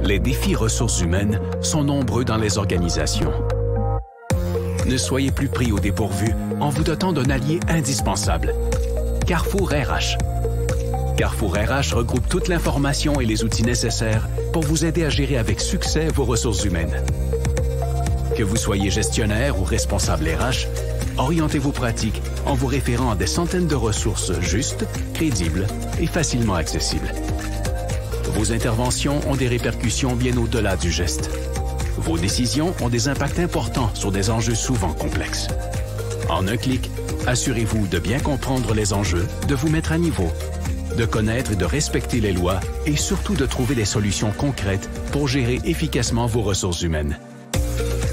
Les défis ressources humaines sont nombreux dans les organisations. Ne soyez plus pris au dépourvu en vous dotant d'un allié indispensable. Carrefour RH. Carrefour RH regroupe toute l'information et les outils nécessaires pour vous aider à gérer avec succès vos ressources humaines. Que vous soyez gestionnaire ou responsable RH, orientez vos pratiques en vous référant à des centaines de ressources justes, crédibles et facilement accessibles. Vos interventions ont des répercussions bien au-delà du geste. Vos décisions ont des impacts importants sur des enjeux souvent complexes. En un clic, assurez-vous de bien comprendre les enjeux, de vous mettre à niveau, de connaître et de respecter les lois et surtout de trouver des solutions concrètes pour gérer efficacement vos ressources humaines.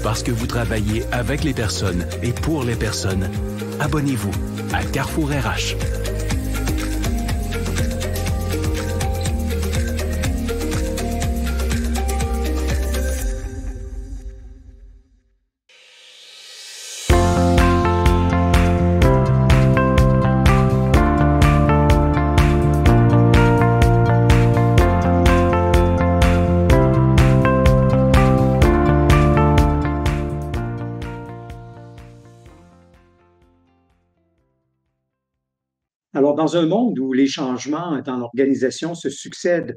Parce que vous travaillez avec les personnes et pour les personnes, abonnez-vous à Carrefour RH. Alors, dans un monde où les changements dans l'organisation se succèdent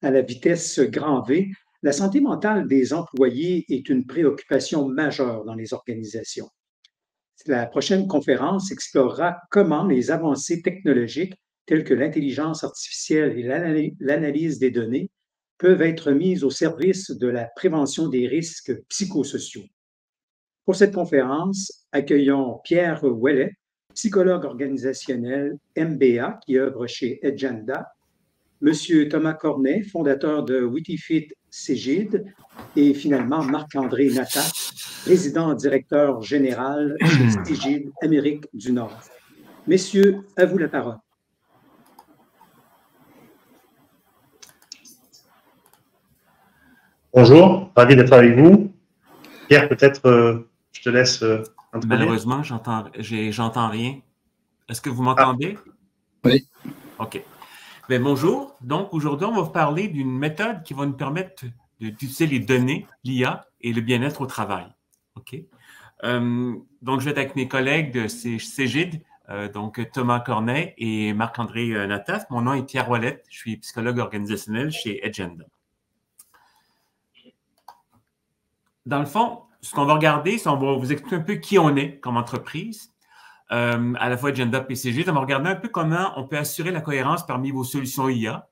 à la vitesse grand V, la santé mentale des employés est une préoccupation majeure dans les organisations. La prochaine conférence explorera comment les avancées technologiques telles que l'intelligence artificielle et l'analyse des données peuvent être mises au service de la prévention des risques psychosociaux. Pour cette conférence, accueillons Pierre Ouellet, psychologue organisationnel MBA qui œuvre chez Agenda, Monsieur Thomas Cornet, fondateur de Witifit Cégide, et finalement Marc-André Nataf, président-directeur général chez Cégide Amérique du Nord. Messieurs, à vous la parole. Bonjour, ravi d'être avec vous. Pierre, peut-être je te laisse introduire. Malheureusement, j'entends rien. Est-ce que vous m'entendez? Oui. OK. Bien, bonjour. Donc, aujourd'hui, on va vous parler d'une méthode qui va nous permettre d'utiliser les données, l'IA et le bien-être au travail. OK. Donc, je vais être avec mes collègues de Cégide, donc Thomas Cornet et Marc-André Nataf. Mon nom est Pierre Ouellet. Je suis psychologue organisationnel chez Agenda. Dans le fond, ce qu'on va regarder, c'est on va vous expliquer un peu qui on est comme entreprise, à la fois Agenda et Cégide. On va regarder un peu comment on peut assurer la cohérence parmi vos solutions IA.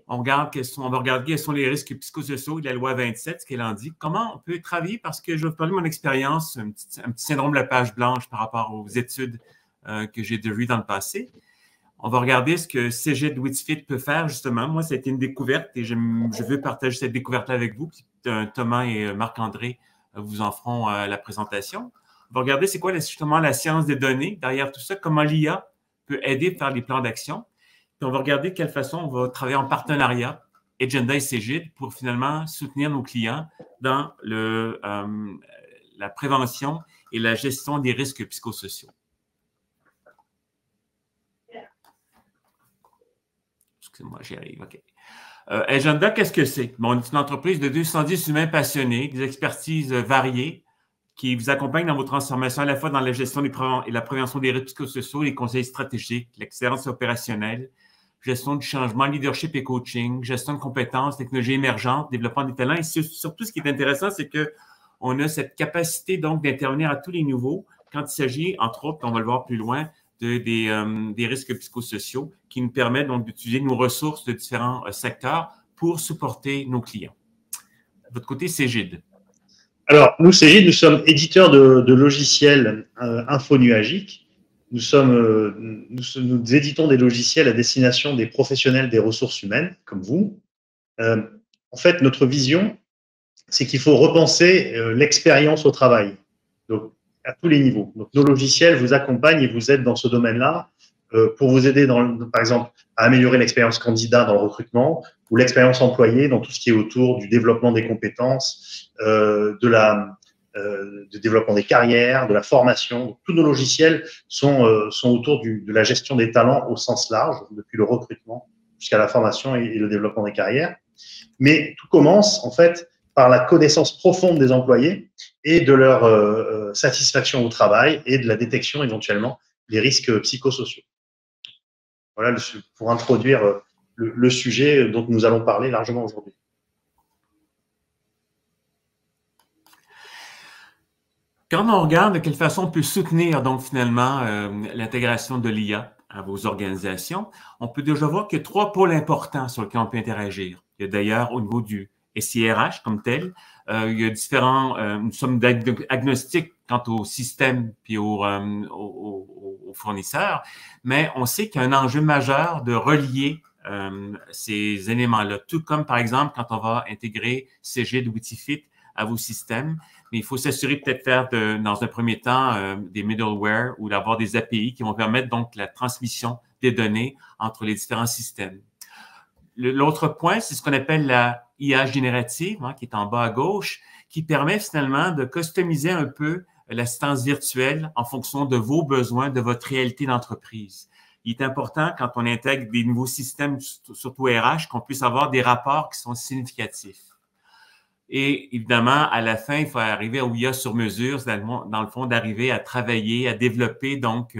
On va regarder quels sont les risques psychosociaux de la loi 27, ce qu'elle en dit. Comment on peut travailler, parce que je vais vous parler de mon expérience, un petit syndrome de la page blanche par rapport aux études que j'ai vues dans le passé. On va regarder ce que Cégide Witifit peut faire, justement. Moi, ça a été une découverte et je veux partager cette découverte avec vous. Puis, Thomas et Marc-André vous en feront la présentation. On va regarder c'est quoi justement la science des données derrière tout ça, comment l'IA peut aider à faire les plans d'action. Puis on va regarder de quelle façon on va travailler en partenariat, Agenda et Cégide, pour finalement soutenir nos clients dans la prévention et la gestion des risques psychosociaux. Excusez-moi, j'y arrive. OK. Agenda, qu'est-ce que c'est? Bon, on est une entreprise de 210 humains passionnés, des expertises variées, qui vous accompagnent dans vos transformations à la fois dans la gestion et la prévention des risques psychosociaux, les conseils stratégiques, l'excellence opérationnelle, gestion du changement, leadership et coaching, gestion de compétences, technologies émergentes, développement des talents. Et surtout, ce qui est intéressant, c'est qu'on a cette capacité donc d'intervenir à tous les niveaux quand il s'agit, entre autres, on va le voir plus loin, des risques psychosociaux qui nous permettent donc d'utiliser nos ressources de différents secteurs pour supporter nos clients. De votre côté, Cégide. Alors, nous, Cégide, nous sommes éditeurs de logiciels infonuagiques. Nous éditons des logiciels à destination des professionnels des ressources humaines, comme vous. En fait, notre vision, c'est qu'il faut repenser l'expérience au travail. Donc, à tous les niveaux. Donc, nos logiciels vous accompagnent et vous aident dans ce domaine-là pour vous aider, par exemple, à améliorer l'expérience candidat dans le recrutement ou l'expérience employée dans tout ce qui est autour du développement des compétences, du développement des carrières, de la formation. Donc, tous nos logiciels sont autour de la gestion des talents au sens large, depuis le recrutement jusqu'à la formation et le développement des carrières. Mais tout commence, en fait, par la connaissance profonde des employés et de leur satisfaction au travail et de la détection éventuellement des risques psychosociaux. Voilà pour introduire le sujet dont nous allons parler largement aujourd'hui. Quand on regarde de quelle façon on peut soutenir donc finalement l'intégration de l'IA à vos organisations, on peut déjà voir qu'il y a 3 pôles importants sur lesquels on peut interagir. Il y a d'ailleurs au niveau du SIRH comme tel, il y a nous sommes agnostiques quant au système puis aux fournisseurs, mais on sait qu'il y a un enjeu majeur de relier ces éléments-là, tout comme par exemple quand on va intégrer Cegid ou Witifit à vos systèmes, mais il faut s'assurer peut-être faire dans un premier temps des middleware ou d'avoir des API qui vont permettre donc la transmission des données entre les différents systèmes. L'autre point, c'est ce qu'on appelle la IA générative, qui est en bas à gauche, qui permet finalement de customiser un peu l'assistance virtuelle en fonction de vos besoins, de votre réalité d'entreprise. Il est important, quand on intègre des nouveaux systèmes, surtout RH, qu'on puisse avoir des rapports qui sont significatifs. Et évidemment, à la fin, il faut arriver au IA sur mesure, c'est dans le fond d'arriver à travailler, à développer donc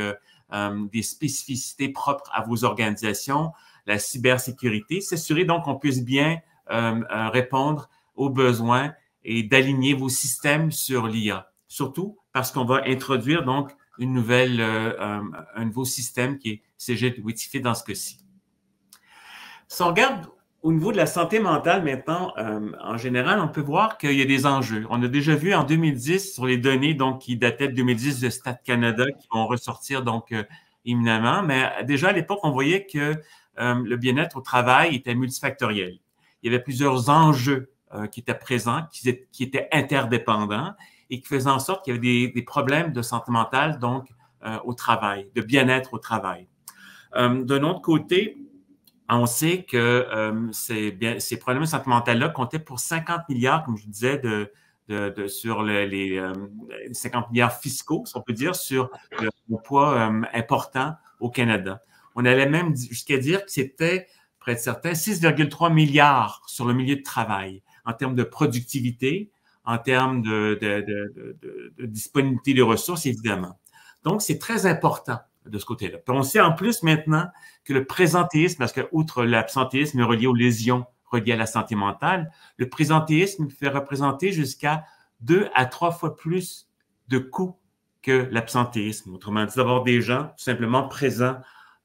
des spécificités propres à vos organisations, la cybersécurité, s'assurer donc qu'on puisse bien répondre aux besoins et d'aligner vos systèmes sur l'IA. Surtout parce qu'on va introduire donc un nouveau système qui est Cegid Witifit dans ce cas-ci. Si on regarde au niveau de la santé mentale maintenant, en général, on peut voir qu'il y a des enjeux. On a déjà vu en 2010 sur les données donc, qui dataient de 2010 de Stat Canada qui vont ressortir donc éminemment, mais déjà à l'époque, on voyait que le bien-être au travail était multifactoriel. Il y avait plusieurs enjeux qui étaient présents, qui étaient interdépendants et qui faisaient en sorte qu'il y avait des problèmes de santé mentale donc au travail, de bien-être au travail. D'un autre côté, on sait que ces problèmes de santé mentale-là comptaient pour 50 milliards, comme je disais, sur les 50 milliards fiscaux, si on peut dire, sur le poids important au Canada. On allait même jusqu'à dire que c'était, près de certains, 6,3 milliards sur le milieu de travail en termes de productivité, en termes de disponibilité de ressources, évidemment. Donc, c'est très important de ce côté-là. Puis on sait en plus maintenant que le présentéisme, parce que outre l'absentéisme relié aux lésions reliées à la santé mentale, le présentéisme fait représenter jusqu'à 2 à 3 fois plus de coûts que l'absentéisme. Autrement dit, d'avoir des gens tout simplement présents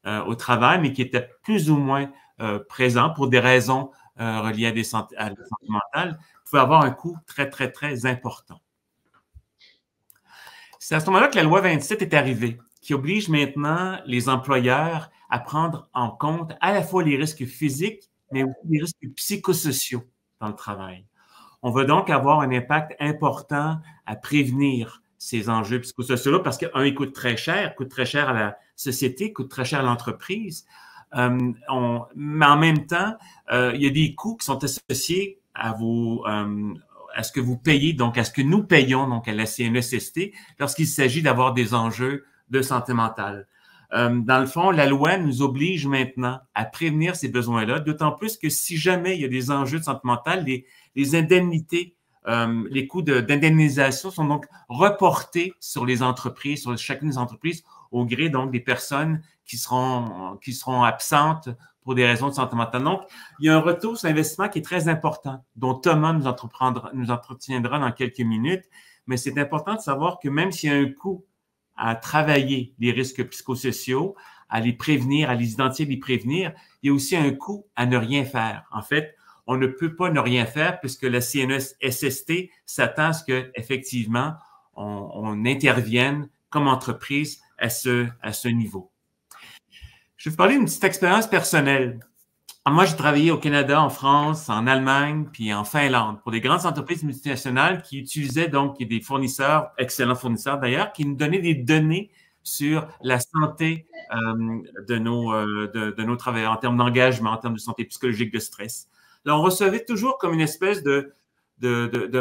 au travail, mais qui étaient plus ou moins présents pour des raisons reliées à la santé mentale, pouvait avoir un coût très, très, très important. C'est à ce moment-là que la loi 27 est arrivée, qui oblige maintenant les employeurs à prendre en compte à la fois les risques physiques, mais aussi les risques psychosociaux dans le travail. On va donc avoir un impact important à prévenir ces enjeux psychosociaux-là parce qu'un, il coûte très cher à la société, coûte très cher à l'entreprise. Mais en même temps, il y a des coûts qui sont associés à ce que vous payez, donc à ce que nous payons donc à la CNESST lorsqu'il s'agit d'avoir des enjeux de santé mentale. Dans le fond, la loi nous oblige maintenant à prévenir ces besoins-là, d'autant plus que si jamais il y a des enjeux de santé mentale, les indemnités, les coûts d'indemnisation sont donc reportés sur les entreprises, sur chacune des entreprises, au gré donc des personnes qui seront absentes pour des raisons de santé mentale. Donc, il y a un retour sur l'investissement qui est très important, dont Thomas nous entretiendra dans quelques minutes, mais c'est important de savoir que même s'il y a un coût à travailler les risques psychosociaux, à les prévenir, à les identifier, les prévenir, il y a aussi un coût à ne rien faire. En fait, on ne peut pas ne rien faire puisque la CNESST s'attend à ce qu'effectivement, on intervienne comme entreprise à ce niveau. Je vais vous parler d'une petite expérience personnelle. Moi, j'ai travaillé au Canada, en France, en Allemagne, puis en Finlande, pour des grandes entreprises multinationales qui utilisaient donc des fournisseurs, excellents fournisseurs d'ailleurs, qui nous donnaient des données sur la santé de nos travailleurs en termes d'engagement, en termes de santé psychologique, de stress. Là, on recevait toujours comme une espèce de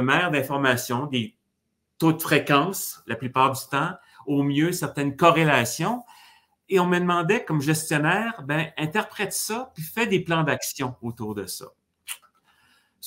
mer d'informations, des taux de fréquence, la plupart du temps, au mieux certaines corrélations. Et on me demandait, comme gestionnaire, interprète ça, puis fais des plans d'action autour de ça.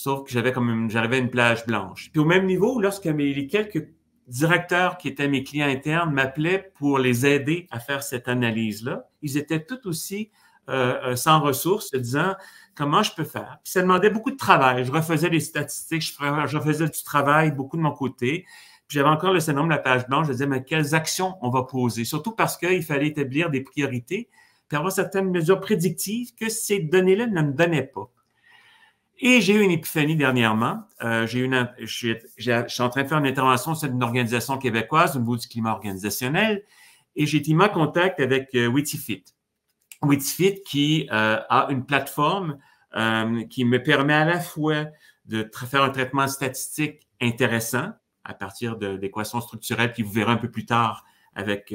sauf que j'arrivais à une plage blanche. Puis au même niveau, lorsque les quelques directeurs qui étaient mes clients internes m'appelaient pour les aider à faire cette analyse-là, ils étaient tout aussi sans ressources, se disant comment je peux faire. Puis ça demandait beaucoup de travail. Je refaisais les statistiques, je refaisais du travail beaucoup de mon côté. Puis j'avais encore le syndrome de la page blanche. Je disais, mais quelles actions on va poser? Surtout parce qu'il fallait établir des priorités puis avoir certaines mesures prédictives que ces données-là ne me donnaient pas. Et j'ai eu une épiphanie dernièrement. Je suis en train de faire une intervention au sein d'une organisation québécoise au niveau du climat organisationnel et j'ai été mis en contact avec Witifit. Witifit qui a une plateforme qui me permet à la fois de faire un traitement statistique intéressant à partir d'équations structurelles, puis vous verrez un peu plus tard avec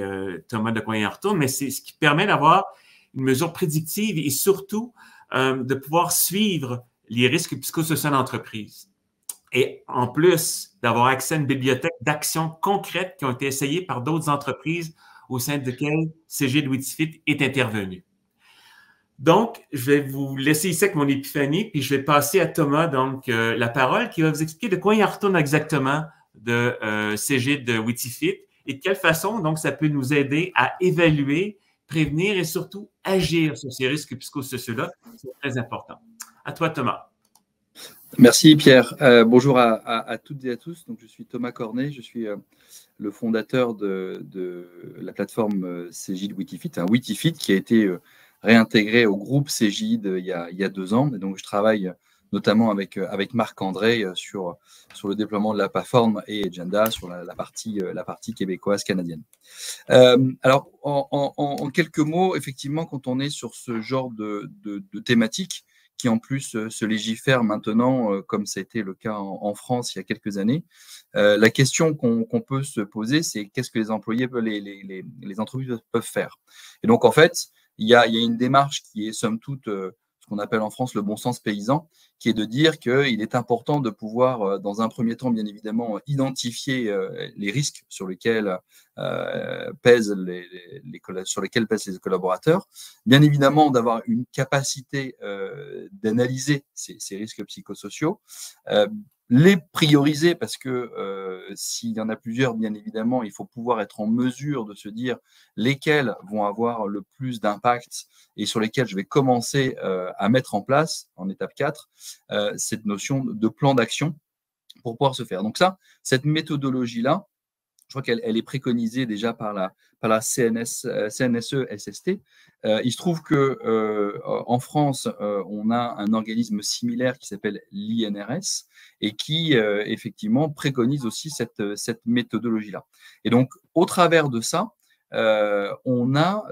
Thomas de Coyen-Retourne, mais c'est ce qui permet d'avoir une mesure prédictive et surtout de pouvoir suivre les risques psychosociaux d'entreprise. Et en plus, d'avoir accès à une bibliothèque d'actions concrètes qui ont été essayées par d'autres entreprises au sein desquelles CG de Witifit est intervenu. Donc, je vais vous laisser ici avec mon épiphanie, puis je vais passer à Thomas donc la parole qui va vous expliquer de quoi il en retourne exactement de CG de Witifit et de quelle façon donc ça peut nous aider à évaluer, prévenir et surtout agir sur ces risques psychosociaux-là. C'est très important. À toi, Thomas. Merci, Pierre. Bonjour à toutes et à tous. Donc, je suis Thomas Cornet. Je suis le fondateur de la plateforme CJ de Witifit, un Witifit qui a été réintégré au groupe CJ il y a 2 ans. Et donc, je travaille notamment avec Marc-André sur le déploiement de la plateforme et Agenda sur la partie québécoise canadienne. Alors, en quelques mots, effectivement, quand on est sur ce genre de thématique, qui en plus se légifère maintenant, comme ça a été le cas en France il y a quelques années. La question qu'on peut se poser, c'est qu'est-ce que les employés, les entreprises peuvent faire. Et donc, en fait, il y a une démarche qui est, somme toute, ce qu'on appelle en France le bon sens paysan, qui est de dire qu'il est important de pouvoir, dans un premier temps, bien évidemment, identifier les risques sur lesquels pèsent les collaborateurs, bien évidemment d'avoir une capacité d'analyser ces risques psychosociaux, les prioriser parce que s'il y en a plusieurs, bien évidemment, il faut pouvoir être en mesure de se dire lesquels vont avoir le plus d'impact et sur lesquels je vais commencer à mettre en place, en étape 4, cette notion de plan d'action pour pouvoir se faire. Donc ça, cette méthodologie-là, je crois qu'elle est préconisée déjà par la CNSE-SST. Il se trouve qu'en France, on a un organisme similaire qui s'appelle l'INRS et qui, effectivement, préconise aussi cette méthodologie-là. Et donc, au travers de ça, on a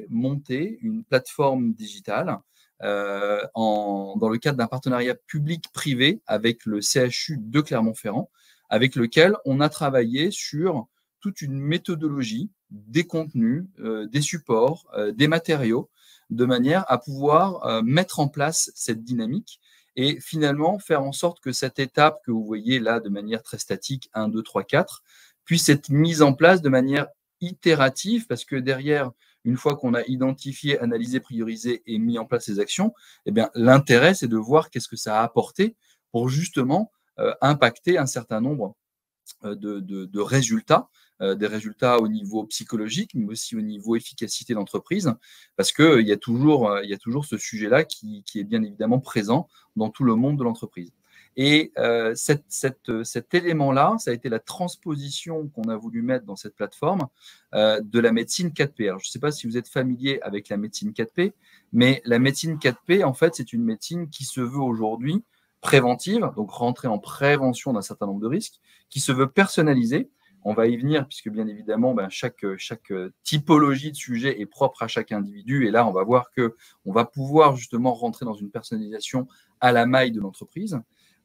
monté une plateforme digitale dans le cadre d'un partenariat public-privé avec le CHU de Clermont-Ferrand, avec lequel on a travaillé sur toute une méthodologie, des contenus, des supports, des matériaux, de manière à pouvoir mettre en place cette dynamique et finalement faire en sorte que cette étape que vous voyez là de manière très statique, 1, 2, 3, 4, puisse être mise en place de manière itérative, parce que derrière, une fois qu'on a identifié, analysé, priorisé et mis en place ces actions, eh bien, l'intérêt, c'est de voir qu'est-ce que ça a apporté pour justement impacter un certain nombre de résultats, des résultats au niveau psychologique, mais aussi au niveau efficacité d'entreprise, parce qu'il y a toujours ce sujet-là qui est bien évidemment présent dans tout le monde de l'entreprise. Et cet élément-là, ça a été la transposition qu'on a voulu mettre dans cette plateforme de la médecine 4P. Alors, je ne sais pas si vous êtes familier avec la médecine 4P, mais la médecine 4P, en fait, c'est une médecine qui se veut aujourd'hui préventive, donc rentrer en prévention d'un certain nombre de risques, qui se veut personnalisée. On va y venir, puisque bien évidemment, chaque typologie de sujet est propre à chaque individu. Et là, on va voir qu'on va pouvoir justement rentrer dans une personnalisation à la maille de l'entreprise.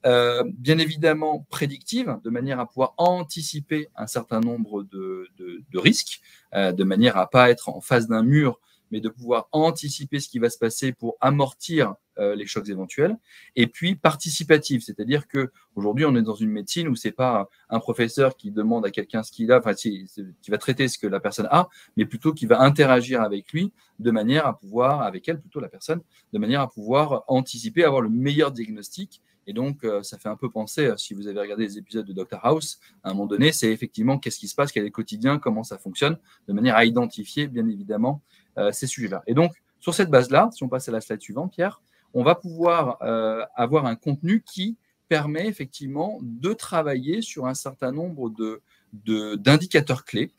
Bien évidemment prédictive, de manière à pouvoir anticiper un certain nombre de risques, de manière à ne pas être en face d'un mur, mais de pouvoir anticiper ce qui va se passer pour amortir les chocs éventuels. Et puis participative, c'est-à-dire qu'aujourd'hui, on est dans une médecine où ce n'est pas un professeur qui demande à quelqu'un ce qu'il a, enfin, qui va traiter ce que la personne a, mais plutôt qui va interagir avec lui de manière à pouvoir, avec elle plutôt la personne, de manière à pouvoir anticiper, avoir le meilleur diagnostic Et donc, ça fait un peu penser, si vous avez regardé les épisodes de Dr House, à un moment donné, c'est effectivement qu'est-ce qui se passe, quel est le quotidien, comment ça fonctionne, de manière à identifier, bien évidemment, ces sujets-là. Et donc, sur cette base-là, si on passe à la slide suivante, Pierre, on va pouvoir avoir un contenu qui permet effectivement de travailler sur un certain nombre d'indicateurs clés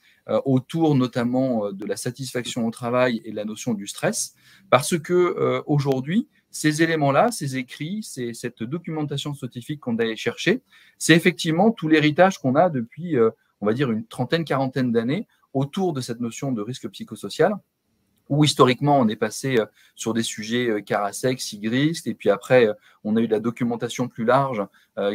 autour notamment de la satisfaction au travail et la notion du stress, parce que aujourd'hui, ces éléments-là, ces écrits, cette documentation scientifique qu'on a chercher, c'est effectivement tout l'héritage qu'on a depuis, on va dire, une trentaine, quarantaine d'années autour de cette notion de risque psychosocial, où historiquement, on est passé sur des sujets Karasek, Sigrist, et puis après, on a eu de la documentation plus large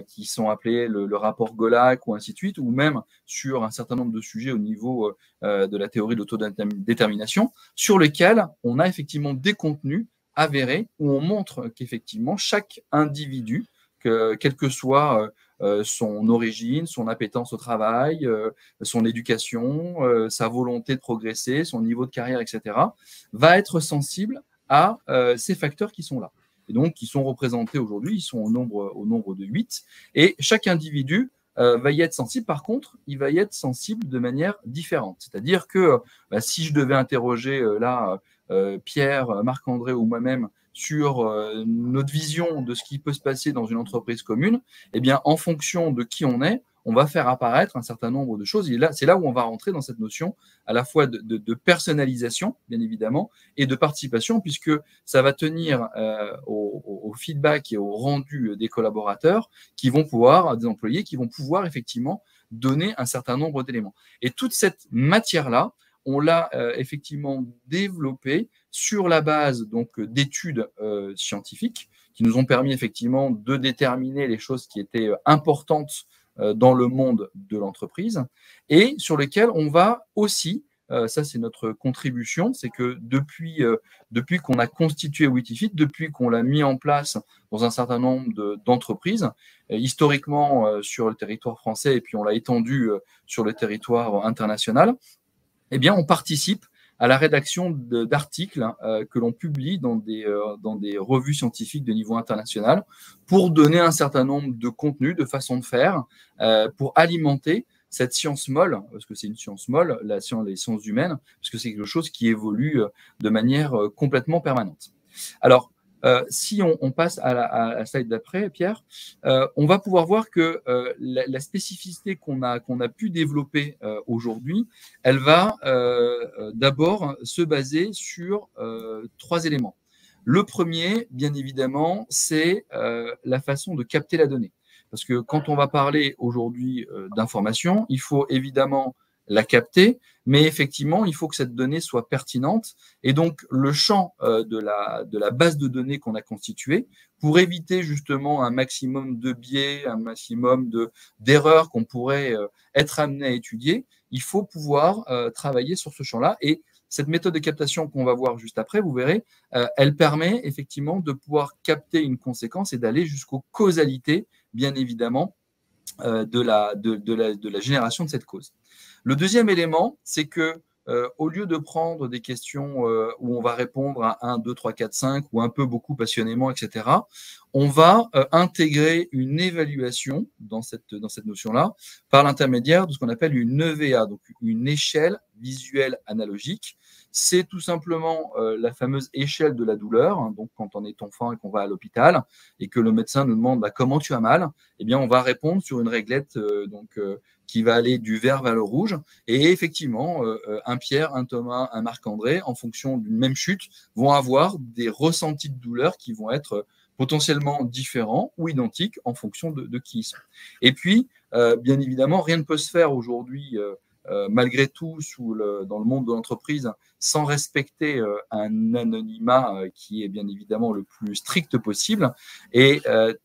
qui sont appelés le rapport Golac ou ainsi de suite, ou même sur un certain nombre de sujets au niveau de la théorie de l'autodétermination, sur lesquels on a effectivement des contenus avérés où on montre qu'effectivement, chaque individu, quelle que soit son origine, son appétence au travail, son éducation, sa volonté de progresser, son niveau de carrière, etc., va être sensible à ces facteurs qui sont là. Et donc, qui sont représentés aujourd'hui, ils sont au nombre de 8. Et chaque individu va y être sensible. Par contre, il va y être sensible de manière différente. C'est-à-dire que si je devais interroger Pierre, Marc-André ou moi-même sur notre vision de ce qui peut se passer dans une entreprise commune, eh bien, en fonction de qui on est, on va faire apparaître un certain nombre de choses. Et là, c'est là où on va rentrer dans cette notion à la fois de personnalisation, bien évidemment, et de participation, puisque ça va tenir au feedback et au rendu des collaborateurs qui vont pouvoir, des employés, qui vont pouvoir effectivement donner un certain nombre d'éléments. Et toute cette matière-là, on l'a effectivement développée sur la base donc d'études scientifiques qui nous ont permis effectivement de déterminer les choses qui étaient importantes dans le monde de l'entreprise et sur lesquelles on va aussi, ça c'est notre contribution, c'est que depuis qu'on a constitué Witifit, depuis qu'on l'a mis en place dans un certain nombre d'entreprises, historiquement sur le territoire français et puis on l'a étendu sur le territoire international, eh bien, on participe à la rédaction d'articles que l'on publie dans des revues scientifiques de niveau international pour donner un certain nombre de contenus, de façons de faire, pour alimenter cette science molle, parce que c'est une science molle, les sciences humaines, parce que c'est quelque chose qui évolue de manière complètement permanente. Alors, si on passe à la slide d'après, Pierre, on va pouvoir voir que la spécificité qu'on a pu développer aujourd'hui, elle va d'abord se baser sur 3 éléments. Le premier, bien évidemment, c'est la façon de capter la donnée. Parce que quand on va parler aujourd'hui d'information, il faut évidemment la capter, mais effectivement, il faut que cette donnée soit pertinente. Et donc, le champ de la base de données qu'on a constituée, pour éviter justement un maximum de biais, un maximum d'erreurs qu'on pourrait être amené à étudier, il faut pouvoir travailler sur ce champ-là. Et cette méthode de captation qu'on va voir juste après, vous verrez, elle permet effectivement de pouvoir capter une conséquence et d'aller jusqu'aux causalités, bien évidemment, de la génération de cette cause. Le deuxième élément, c'est que au lieu de prendre des questions où on va répondre à 1, 2, 3, 4, 5 ou un peu beaucoup passionnément, etc., on va intégrer une évaluation dans cette notion-là par l'intermédiaire de ce qu'on appelle une EVA, donc une échelle visuelle analogique. C'est tout simplement la fameuse échelle de la douleur. Hein, donc, quand on est enfant et qu'on va à l'hôpital et que le médecin nous demande comment tu as mal, eh bien, on va répondre sur une réglette qui va aller du vert vers le rouge. Et effectivement, un Pierre, un Thomas, un Marc-André, en fonction d'une même chute, vont avoir des ressentis de douleur qui vont être potentiellement différents ou identiques en fonction de qui ils sont. Et puis, bien évidemment, rien ne peut se faire aujourd'hui malgré tout dans le monde de l'entreprise sans respecter un anonymat qui est bien évidemment le plus strict possible. Et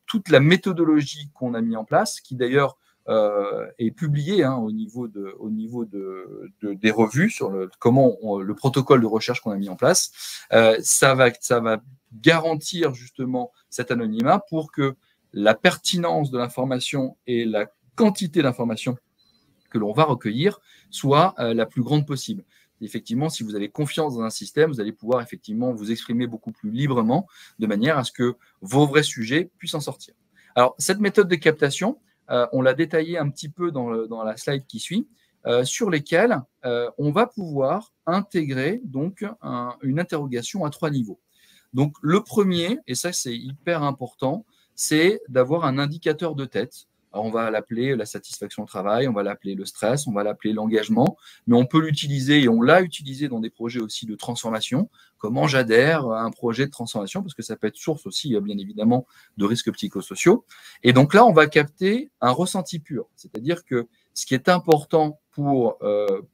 toute la méthodologie qu'on a mis en place, qui d'ailleurs est publiée au niveau des revues sur le protocole de recherche qu'on a mis en place, ça va garantir justement cet anonymat pour que la pertinence de l'information et la quantité d'informations que l'on va recueillir soit la plus grande possible. Effectivement, si vous avez confiance dans un système, vous allez pouvoir effectivement vous exprimer beaucoup plus librement de manière à ce que vos vrais sujets puissent en sortir. Alors, cette méthode de captation, on l'a détaillée un petit peu dans la slide qui suit, sur lesquelles on va pouvoir intégrer donc une interrogation à 3 niveaux. Donc, le premier, et ça c'est hyper important, c'est d'avoir un indicateur de tête. Alors, on va l'appeler la satisfaction au travail, on va l'appeler le stress, on va l'appeler l'engagement, mais on peut l'utiliser et on l'a utilisé dans des projets aussi de transformation. Comment j'adhère à un projet de transformation, parce que ça peut être source aussi, bien évidemment, de risques psychosociaux. Et donc là, on va capter un ressenti pur, c'est-à-dire que ce qui est important pour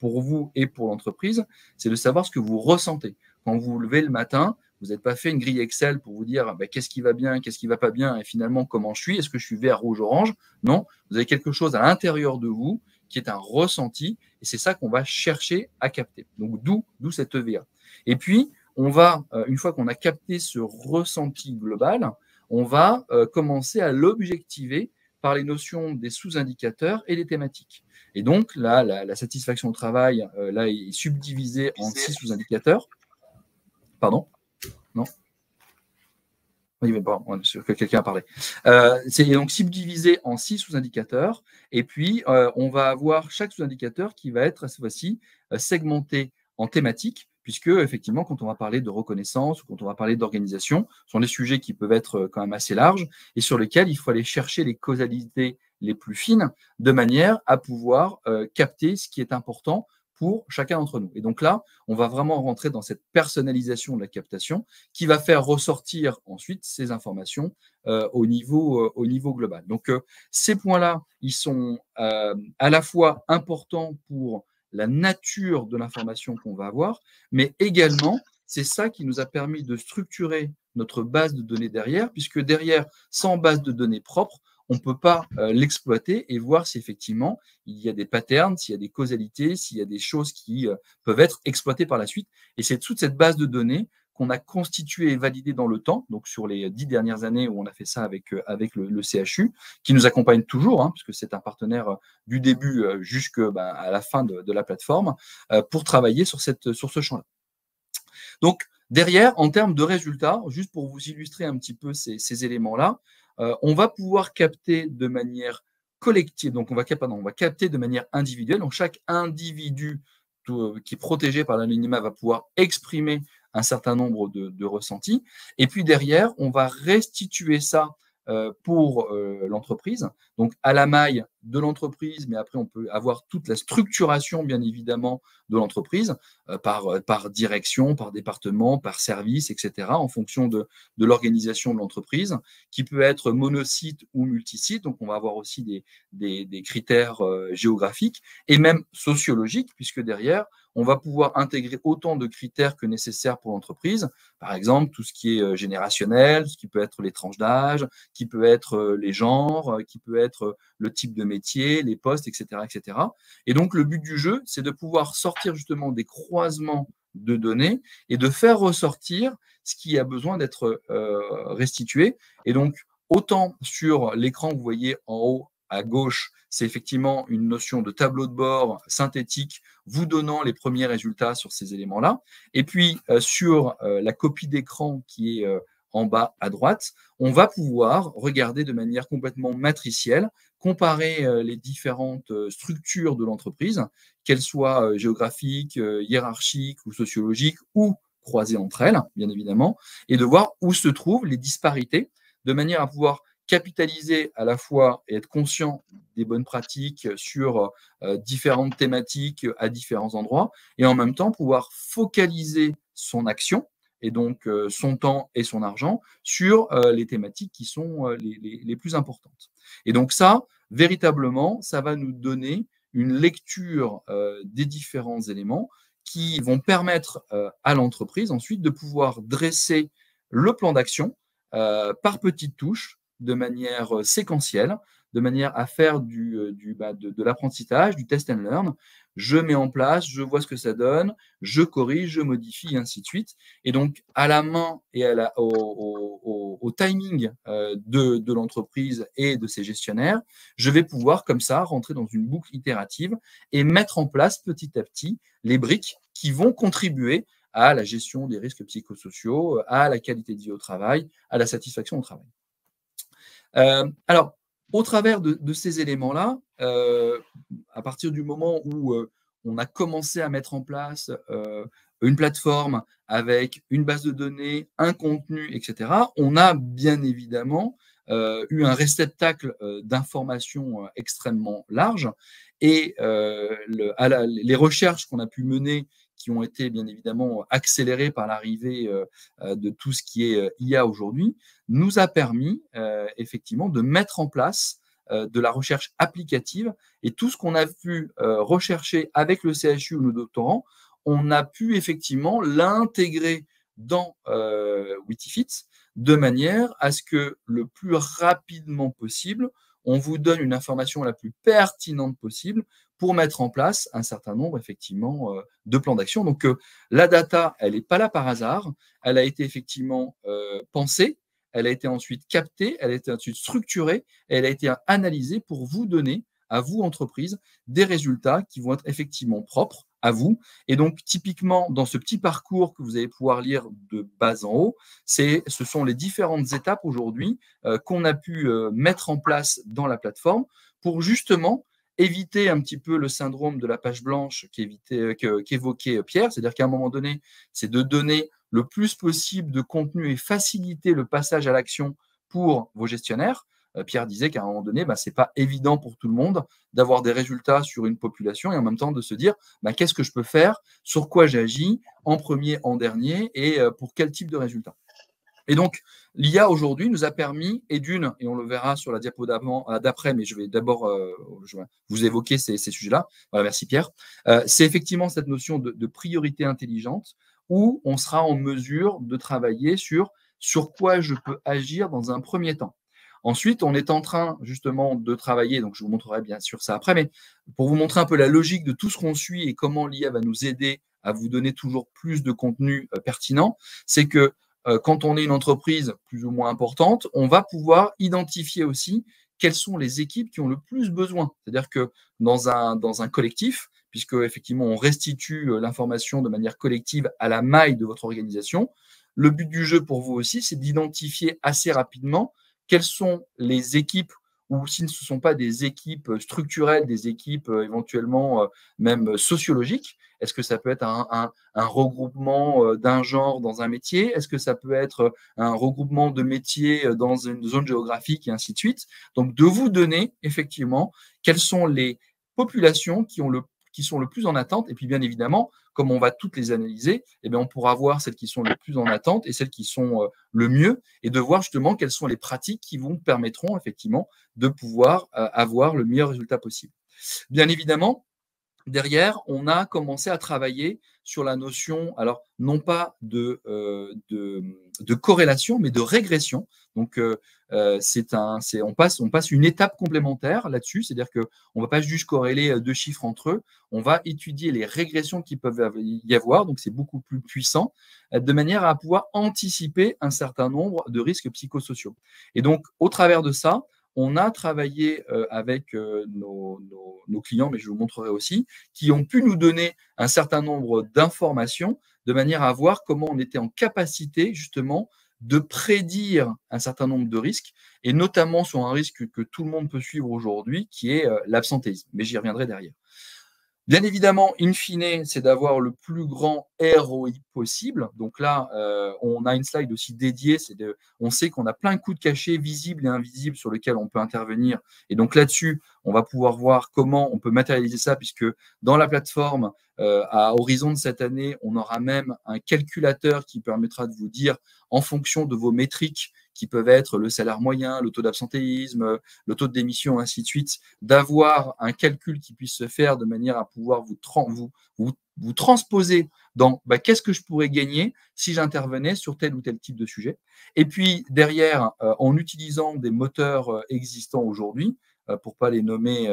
vous et pour l'entreprise, c'est de savoir ce que vous ressentez. Quand vous vous levez le matin, vous n'avez pas fait une grille Excel pour vous dire qu'est-ce qui va bien, qu'est-ce qui ne va pas bien, et finalement comment je suis, est-ce que je suis vert, rouge, orange? Non, vous avez quelque chose à l'intérieur de vous qui est un ressenti, et c'est ça qu'on va chercher à capter. Donc d'où cette EVA. Et puis, on va, une fois qu'on a capté ce ressenti global, on va commencer à l'objectiver par les notions des sous-indicateurs et des thématiques. Et donc là, la satisfaction au travail là, est subdivisée en 6 sous-indicateurs. Pardon? Non? Oui, mais bon, on est sûr que quelqu'un a parlé. C'est donc subdivisé en 6 sous-indicateurs. Et puis, on va avoir chaque sous-indicateur qui va être, cette fois-ci, segmenté en thématiques, puisque, effectivement, quand on va parler de reconnaissance ou quand on va parler d'organisation, ce sont des sujets qui peuvent être quand même assez larges et sur lesquels il faut aller chercher les causalités les plus fines de manière à pouvoir capter ce qui est important pour chacun d'entre nous. Et donc là, on va vraiment rentrer dans cette personnalisation de la captation qui va faire ressortir ensuite ces informations au niveau global. Donc, ces points-là, ils sont à la fois importants pour la nature de l'information qu'on va avoir, mais également, c'est ça qui nous a permis de structurer notre base de données derrière, puisque derrière, sans base de données propre, on ne peut pas l'exploiter et voir si effectivement il y a des patterns, s'il y a des causalités, s'il y a des choses qui peuvent être exploitées par la suite. Et c'est toute cette base de données qu'on a constituée et validée dans le temps, donc sur les 10 dernières années où on a fait ça avec le CHU, qui nous accompagne toujours, puisque c'est un partenaire du début jusqu'à la fin de la plateforme, pour travailler sur ce champ-là. Donc, derrière, en termes de résultats, juste pour vous illustrer un petit peu ces éléments-là, on va pouvoir capter de manière collective, donc on va capter de manière individuelle. Donc chaque individu qui est protégé par l'anonymat va pouvoir exprimer un certain nombre de ressentis. Et puis derrière, on va restituer ça pour l'entreprise, donc à la maille de l'entreprise, mais après on peut avoir toute la structuration bien évidemment de l'entreprise par direction, par département, par service, etc. en fonction de l'organisation de l'entreprise, qui peut être monosite ou multisite. Donc on va avoir aussi des critères géographiques et même sociologiques, puisque derrière on va pouvoir intégrer autant de critères que nécessaire pour l'entreprise. Par exemple, tout ce qui est générationnel, ce qui peut être les tranches d'âge, qui peut être les genres, qui peut être le type de métier, les postes, etc., etc. Et donc, le but du jeu, c'est de pouvoir sortir justement des croisements de données et de faire ressortir ce qui a besoin d'être restitué. Et donc, autant sur l'écran, vous voyez en haut à gauche, c'est effectivement une notion de tableau de bord synthétique vous donnant les premiers résultats sur ces éléments-là. Et puis, sur la copie d'écran qui est en bas à droite, on va pouvoir regarder de manière complètement matricielle, comparer les différentes structures de l'entreprise, qu'elles soient géographiques, hiérarchiques ou sociologiques, ou croisées entre elles, bien évidemment, et de voir où se trouvent les disparités, de manière à pouvoir capitaliser à la fois et être conscient des bonnes pratiques sur différentes thématiques à différents endroits, et en même temps pouvoir focaliser son action, et donc son temps et son argent, sur les thématiques qui sont les plus importantes. Et donc ça, véritablement, ça va nous donner une lecture des différents éléments qui vont permettre à l'entreprise ensuite de pouvoir dresser le plan d'action par petites touches, de manière séquentielle, de manière à faire de l'apprentissage, du test and learn. Je mets en place, je vois ce que ça donne, je corrige, je modifie, et ainsi de suite. Et donc, à la main et au timing de l'entreprise et de ses gestionnaires, je vais pouvoir, comme ça, rentrer dans une boucle itérative et mettre en place petit à petit les briques qui vont contribuer à la gestion des risques psychosociaux, à la qualité de vie au travail, à la satisfaction au travail. Alors, au travers de ces éléments-là, à partir du moment où on a commencé à mettre en place une plateforme avec une base de données, un contenu, etc., on a bien évidemment eu un réceptacle d'informations extrêmement large. Et les recherches qu'on a pu mener, qui ont été bien évidemment accélérées par l'arrivée de tout ce qui est IA aujourd'hui, nous a permis effectivement de mettre en place de la recherche applicative. Et tout ce qu'on a pu rechercher avec le CHU ou nos doctorants, on a pu effectivement l'intégrer dans Witifit de manière à ce que le plus rapidement possible, on vous donne une information la plus pertinente possible pour mettre en place un certain nombre, effectivement, de plans d'action. Donc, la data, elle n'est pas là par hasard. Elle a été effectivement pensée, elle a été ensuite captée, elle a été ensuite structurée, et elle a été analysée pour vous donner, à vous, entreprise, des résultats qui vont être effectivement propres à vous. Et donc, typiquement, dans ce petit parcours que vous allez pouvoir lire de bas en haut, ce sont les différentes étapes aujourd'hui qu'on a pu mettre en place dans la plateforme pour justement éviter un petit peu le syndrome de la page blanche qu'évoquait Pierre, c'est-à-dire qu'à un moment donné, c'est de donner le plus possible de contenu et faciliter le passage à l'action pour vos gestionnaires. Pierre disait qu'à un moment donné, ce n'est pas évident pour tout le monde d'avoir des résultats sur une population et en même temps de se dire qu'est-ce que je peux faire, sur quoi j'agis, en premier, en dernier et pour quel type de résultat. Et donc, l'IA aujourd'hui nous a permis, et on le verra sur la diapo d'après, mais je vais d'abord vous évoquer ces sujets-là. Voilà, merci Pierre. C'est effectivement cette notion de priorité intelligente où on sera en mesure de travailler sur quoi je peux agir dans un premier temps. Ensuite, on est en train justement de travailler, donc je vous montrerai bien sûr ça après, mais pour vous montrer un peu la logique de tout ce qu'on suit et comment l'IA va nous aider à vous donner toujours plus de contenu pertinent, c'est que quand on est une entreprise plus ou moins importante, on va pouvoir identifier aussi quelles sont les équipes qui ont le plus besoin. C'est-à-dire que dans un collectif, puisque effectivement on restitue l'information de manière collective à la maille de votre organisation, le but du jeu pour vous aussi, c'est d'identifier assez rapidement quelles sont les équipes, ou si ce ne sont pas des équipes structurelles, des équipes éventuellement même sociologiques. Est-ce que ça peut être un regroupement d'un genre dans un métier? Est-ce que ça peut être un regroupement de métiers dans une zone géographique et ainsi de suite? Donc, de vous donner effectivement quelles sont les populations qui sont le plus en attente. Et puis, bien évidemment, comme on va toutes les analyser, on pourra voir celles qui sont les plus en attente et celles qui sont le mieux et de voir justement quelles sont les pratiques qui vous permettront effectivement de pouvoir avoir le meilleur résultat possible. Bien évidemment, derrière, on a commencé à travailler sur la notion, alors non pas de corrélation, mais de régression. Donc, on passe une étape complémentaire là-dessus, c'est-à-dire qu'on ne va pas juste corréler deux chiffres entre eux, on va étudier les régressions qui peuvent y avoir, donc c'est beaucoup plus puissant, de manière à pouvoir anticiper un certain nombre de risques psychosociaux. Et donc, au travers de ça, on a travaillé avec nos clients, mais je vous montrerai aussi, qui ont pu nous donner un certain nombre d'informations de manière à voir comment on était en capacité justement de prédire un certain nombre de risques, et notamment sur un risque que tout le monde peut suivre aujourd'hui, qui est l'absentéisme. Mais j'y reviendrai derrière. Bien évidemment, in fine, c'est d'avoir le plus grand ROI possible. Donc là, on a une slide aussi dédiée. On sait qu'on a plein de coûts de cachés visibles et invisibles sur lesquels on peut intervenir. Et donc là-dessus, on va pouvoir voir comment on peut matérialiser ça, puisque dans la plateforme, à horizon de cette année, on aura même un calculateur qui permettra de vous dire, en fonction de vos métriques, qui peuvent être le salaire moyen, le taux d'absentéisme, le taux de démission, ainsi de suite, d'avoir un calcul qui puisse se faire de manière à pouvoir vous transposer dans qu'est-ce que je pourrais gagner si j'intervenais sur tel ou tel type de sujet. Et puis derrière, en utilisant des moteurs existants aujourd'hui, pour ne pas les nommer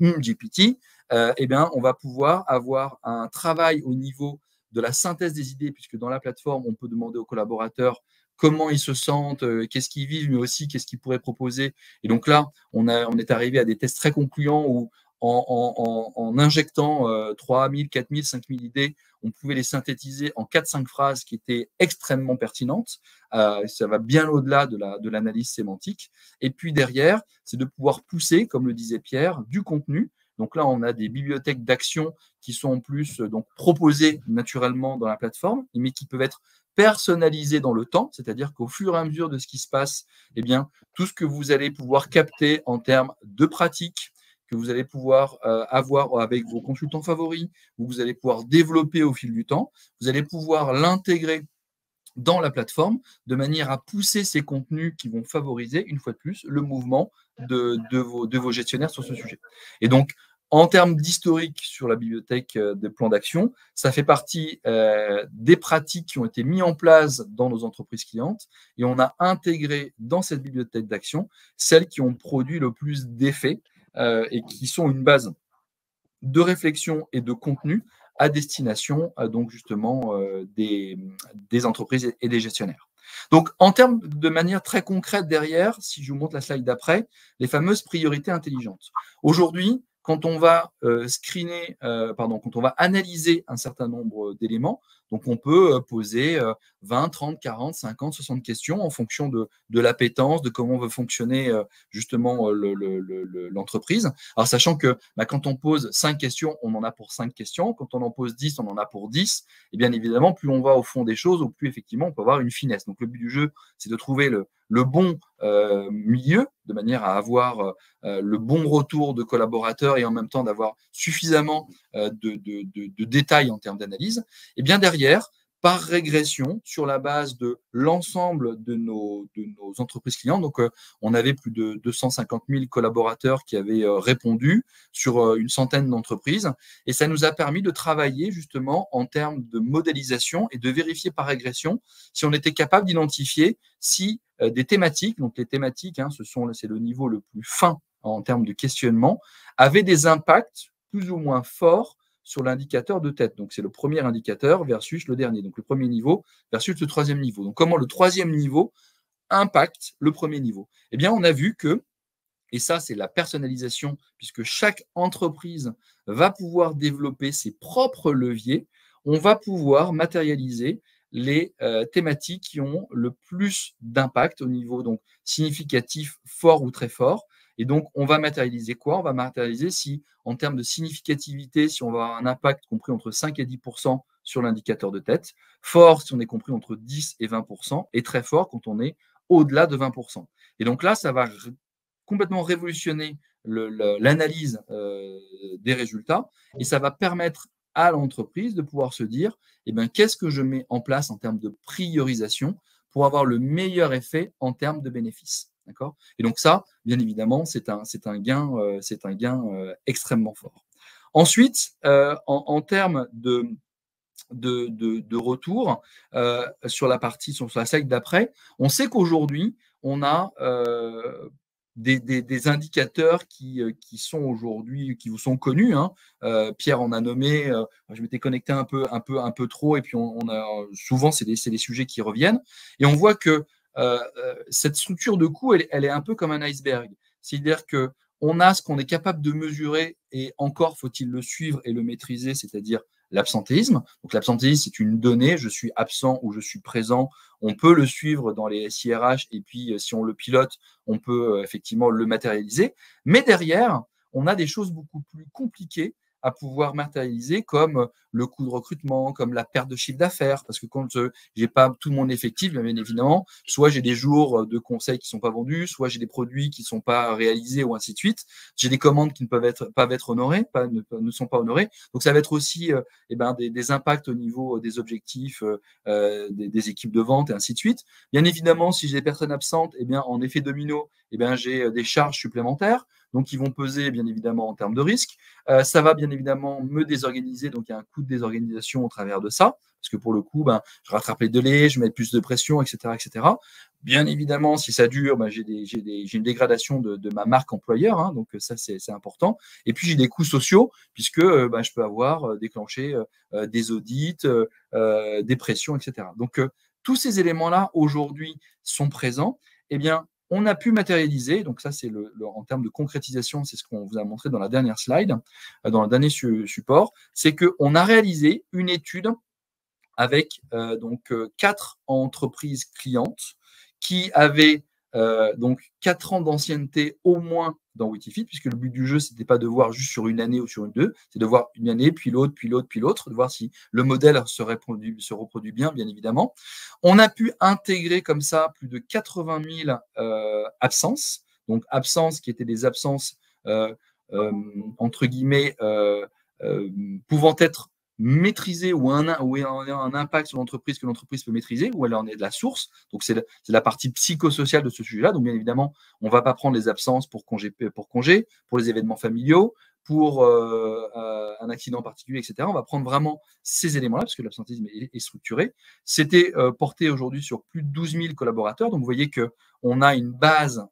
GPT, on va pouvoir avoir un travail au niveau de la synthèse des idées, puisque dans la plateforme, on peut demander aux collaborateurs comment ils se sentent, qu'est-ce qu'ils vivent, mais aussi qu'est-ce qu'ils pourraient proposer. Et donc là, on est arrivé à des tests très concluants où, en injectant 3000, 4000, 5000 idées, on pouvait les synthétiser en 4-5 phrases qui étaient extrêmement pertinentes. Ça va bien au-delà de l'analyse sémantique. Et puis derrière, c'est de pouvoir pousser, comme le disait Pierre, du contenu. Donc là, on a des bibliothèques d'actions qui sont en plus donc proposées naturellement dans la plateforme, mais qui peuvent être personnalisées dans le temps, c'est-à-dire qu'au fur et à mesure de ce qui se passe, eh bien, tout ce que vous allez pouvoir capter en termes de pratique, que vous allez pouvoir avoir avec vos consultants favoris, ou vous allez pouvoir développer au fil du temps, vous allez pouvoir l'intégrer dans la plateforme de manière à pousser ces contenus qui vont favoriser, une fois de plus, le mouvement de vos gestionnaires sur ce sujet. Et donc, en termes d'historique sur la bibliothèque de plans d'action, ça fait partie des pratiques qui ont été mises en place dans nos entreprises clientes et on a intégré dans cette bibliothèque d'action celles qui ont produit le plus d'effets et qui sont une base de réflexion et de contenu à destination donc justement des entreprises et des gestionnaires. Donc, en termes de manière très concrète derrière, si je vous montre la slide d'après, les fameuses priorités intelligentes. Aujourd'hui, quand on va quand on va analyser un certain nombre d'éléments, donc on peut poser 20, 30, 40, 50, 60 questions en fonction de l'appétence, de comment veut fonctionner justement l'entreprise. Alors, sachant que quand on pose 5 questions, on en a pour 5 questions. Quand on en pose 10, on en a pour 10. Et bien évidemment, plus on va au fond des choses, au plus effectivement, on peut avoir une finesse. Donc, le but du jeu, c'est de trouver le bon milieu, de manière à avoir le bon retour de collaborateurs et en même temps d'avoir suffisamment de détails en termes d'analyse. Et bien derrière, par régression, sur la base de l'ensemble de nos entreprises clients, donc on avait plus de 250 000 collaborateurs qui avaient répondu sur une centaine d'entreprises, et ça nous a permis de travailler justement en termes de modélisation et de vérifier par régression si on était capable d'identifier si des thématiques, donc les thématiques, c'est le niveau le plus fin en termes de questionnement, avaient des impacts plus ou moins forts sur l'indicateur de tête. Donc, c'est le premier indicateur versus le dernier. Donc, le premier niveau versus le troisième niveau. Donc, comment le troisième niveau impacte le premier niveau? Eh bien, on a vu que, et ça, c'est la personnalisation, puisque chaque entreprise va pouvoir développer ses propres leviers, on va pouvoir matérialiser les thématiques qui ont le plus d'impact au niveau donc significatif, fort ou très fort. Et donc, on va matérialiser quoi? On va matérialiser si, en termes de significativité, si on va avoir un impact compris entre 5 et 10% sur l'indicateur de tête, fort si on est compris entre 10 et 20%, et très fort quand on est au-delà de 20%. Et donc là, ça va complètement révolutionner l'analyse des résultats, et ça va permettre à l'entreprise de pouvoir se dire, qu'est-ce que je mets en place en termes de priorisation pour avoir le meilleur effet en termes de bénéfices. D'accord? Et donc ça, bien évidemment, c'est un gain extrêmement fort. Ensuite, en termes de retour sur la slide d'après, on sait qu'aujourd'hui, on a des indicateurs qui sont aujourd'hui, qui vous sont connus. Pierre en a nommé, je m'étais connecté un peu trop, et puis on a souvent, c'est des sujets qui reviennent. Et on voit que cette structure de coût, elle est un peu comme un iceberg. C'est-à-dire qu'on a ce qu'on est capable de mesurer, et encore faut-il le suivre et le maîtriser, c'est-à-dire l'absentéisme. Donc l'absentéisme, c'est une donnée, je suis absent ou je suis présent. On peut le suivre dans les SIRH, et puis si on le pilote, on peut effectivement le matérialiser. Mais derrière, on a des choses beaucoup plus compliquées à pouvoir matérialiser, comme le coût de recrutement, comme la perte de chiffre d'affaires, parce que quand je n'ai pas tout mon effectif, bien évidemment, soit j'ai des jours de conseils qui ne sont pas vendus, soit j'ai des produits qui ne sont pas réalisés, ou ainsi de suite. J'ai des commandes qui ne peuvent pas être honorées, ne sont pas honorées. Donc, ça va être aussi des impacts au niveau des objectifs des équipes de vente, et ainsi de suite. Bien évidemment, si j'ai des personnes absentes, en effet domino, j'ai des charges supplémentaires, donc qui vont peser bien évidemment en termes de risque. Ça va bien évidemment me désorganiser, donc il y a un coût de désorganisation au travers de ça, parce que pour le coup, je rattrape les délais, je mets plus de pression, etc. etc. Bien évidemment, si ça dure, j'ai une dégradation de ma marque employeur, donc ça c'est important. Et puis j'ai des coûts sociaux, puisque je peux avoir déclenché des audits, des pressions, etc. Donc tous ces éléments-là aujourd'hui sont présents. on a pu matérialiser, donc ça c'est en termes de concrétisation, c'est ce qu'on vous a montré dans la dernière slide, dans le dernier support, c'est qu'on a réalisé une étude avec 4 entreprises clientes qui avaient donc 4 ans d'ancienneté au moins dans Witifit, puisque le but du jeu, ce n'était pas de voir juste sur une année ou sur deux, c'est de voir une année, puis l'autre, puis l'autre, puis l'autre, de voir si le modèle se reproduit bien évidemment. On a pu intégrer comme ça plus de 80 000 absences, donc absences qui étaient des absences entre guillemets pouvant être maîtriser ou un impact sur l'entreprise que l'entreprise peut maîtriser, ou elle en est de la source. Donc, c'est la partie psychosociale de ce sujet-là. Donc, bien évidemment, on ne va pas prendre les absences pour congé, pour les événements familiaux, pour un accident particulier, etc. On va prendre vraiment ces éléments-là, parce que l'absentéisme est structuré. C'était porté aujourd'hui sur plus de 12 000 collaborateurs. Donc, vous voyez qu'on a une base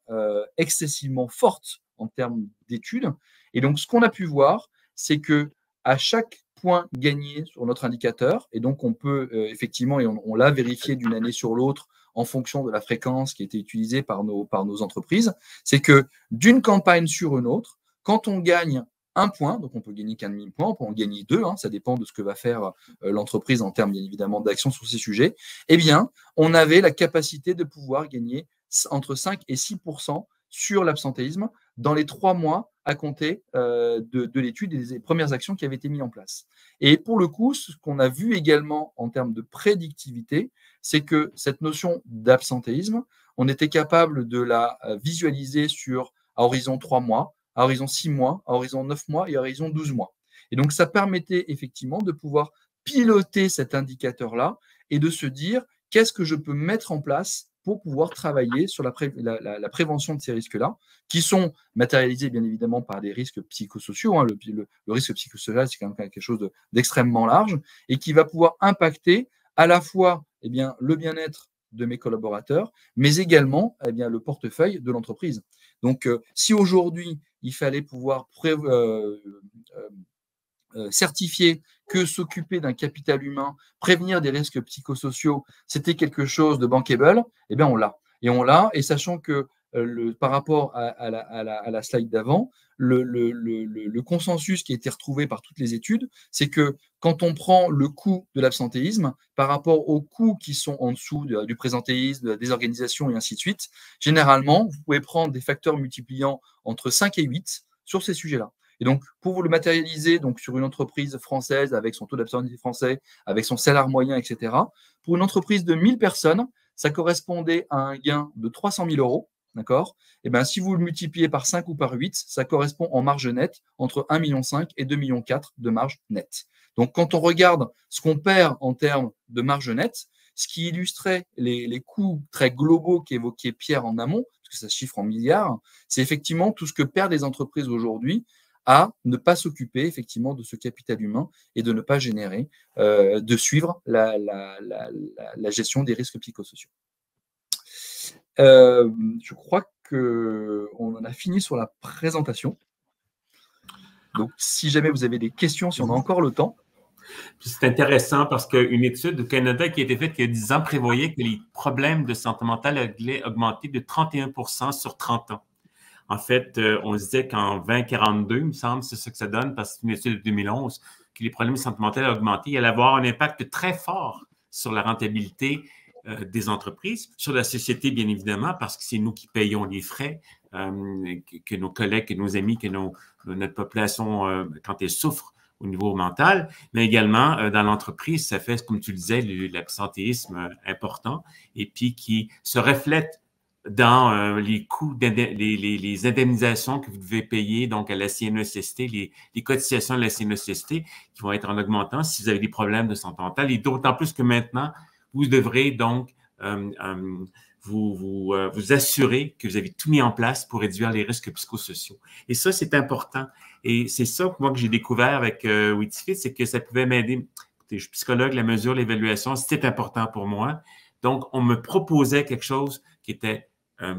excessivement forte en termes d'études. Et donc, ce qu'on a pu voir, c'est que à chaque point gagné sur notre indicateur, et donc on peut effectivement, et on l'a vérifié d'une année sur l'autre en fonction de la fréquence qui a été utilisée par nos entreprises, c'est que d'une campagne sur une autre, quand on gagne un point, donc on peut gagner 15 000 points, on peut en gagner 2, ça dépend de ce que va faire l'entreprise en termes bien évidemment d'action sur ces sujets, eh bien, on avait la capacité de pouvoir gagner entre 5 et 6% sur l'absentéisme dans les 3 mois à compter de l'étude et des premières actions qui avaient été mises en place. Et pour le coup, ce qu'on a vu également en termes de prédictivité, c'est que cette notion d'absentéisme, on était capable de la visualiser à horizon 3 mois, à horizon 6 mois, à horizon 9 mois et à horizon 12 mois. Et donc, ça permettait effectivement de pouvoir piloter cet indicateur-là et de se dire qu'est-ce que je peux mettre en place pour pouvoir travailler sur la prévention de ces risques-là, qui sont matérialisés bien évidemment par des risques psychosociaux. Le risque psychosocial, c'est quand même quelque chose d'extrêmement large et qui va pouvoir impacter à la fois le bien-être de mes collaborateurs, mais également le portefeuille de l'entreprise. Donc, si aujourd'hui, il fallait pouvoir certifier que s'occuper d'un capital humain, prévenir des risques psychosociaux, c'était quelque chose de bankable, eh bien on l'a. Et sachant que par rapport à la slide d'avant, le consensus qui a été retrouvé par toutes les études, c'est que quand on prend le coût de l'absentéisme par rapport aux coûts qui sont en dessous du présentéisme, de la désorganisation et ainsi de suite, généralement, vous pouvez prendre des facteurs multipliant entre 5 et 8 sur ces sujets-là. Et donc, pour vous le matérialiser sur une entreprise française avec son taux d'absentéisme français, avec son salaire moyen, etc., pour une entreprise de 1000 personnes, ça correspondait à un gain de 300 000 euros. D'accord ? Et bien, si vous le multipliez par 5 ou par 8, ça correspond en marge nette entre 1,5 million et 2,4 millions de marge nette. Donc, quand on regarde ce qu'on perd en termes de marge nette, ce qui illustrait les coûts très globaux qu'évoquait Pierre en amont, parce que ça se chiffre en milliards, c'est effectivement tout ce que perdent les entreprises aujourd'hui à ne pas s'occuper effectivement de ce capital humain et de ne pas générer, de suivre la gestion des risques psychosociaux. Je crois qu'on en a fini sur la présentation. Donc, si jamais vous avez des questions, si on a encore le temps. C'est intéressant parce qu'une étude au Canada qui a été faite il y a 10 ans prévoyait que les problèmes de santé mentale allaient augmenter de 31% sur 30 ans. En fait, on se disait qu'en 2042, il me semble, c'est ça que ça donne, parce que c'est une étude de 2011, que les problèmes de santé mentale allaient augmenter. Il allait avoir un impact très fort sur la rentabilité des entreprises, sur la société, bien évidemment, parce que c'est nous qui payons les frais, que nos collègues, que nos amis, que notre population, quand elle souffre au niveau mental, mais également dans l'entreprise, ça fait, comme tu le disais, l'absentéisme important, et puis qui se reflète dans les coûts, les indemnisations que vous devez payer donc à la CNESST, les cotisations de la CNESST qui vont être en augmentant si vous avez des problèmes de santé mentale, et d'autant plus que maintenant, vous devrez donc vous assurer que vous avez tout mis en place pour réduire les risques psychosociaux. Et ça, c'est important. Et c'est ça, moi, que j'ai découvert avec Witifit, c'est que ça pouvait m'aider. Je suis psychologue, la mesure, l'évaluation, c'était important pour moi. Donc, on me proposait quelque chose qui était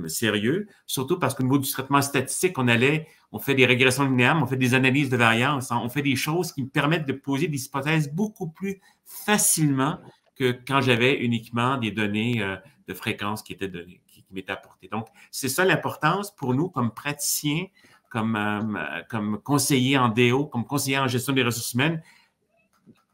sérieux, surtout parce qu'au niveau du traitement statistique, on fait des régressions linéaires, on fait des analyses de variance, on fait des choses qui me permettent de poser des hypothèses beaucoup plus facilement que quand j'avais uniquement des données de fréquence qui étaient données, qui m'est apporté. Donc, c'est ça l'importance pour nous comme praticiens, comme conseillers en DO, comme conseillers en gestion des ressources humaines,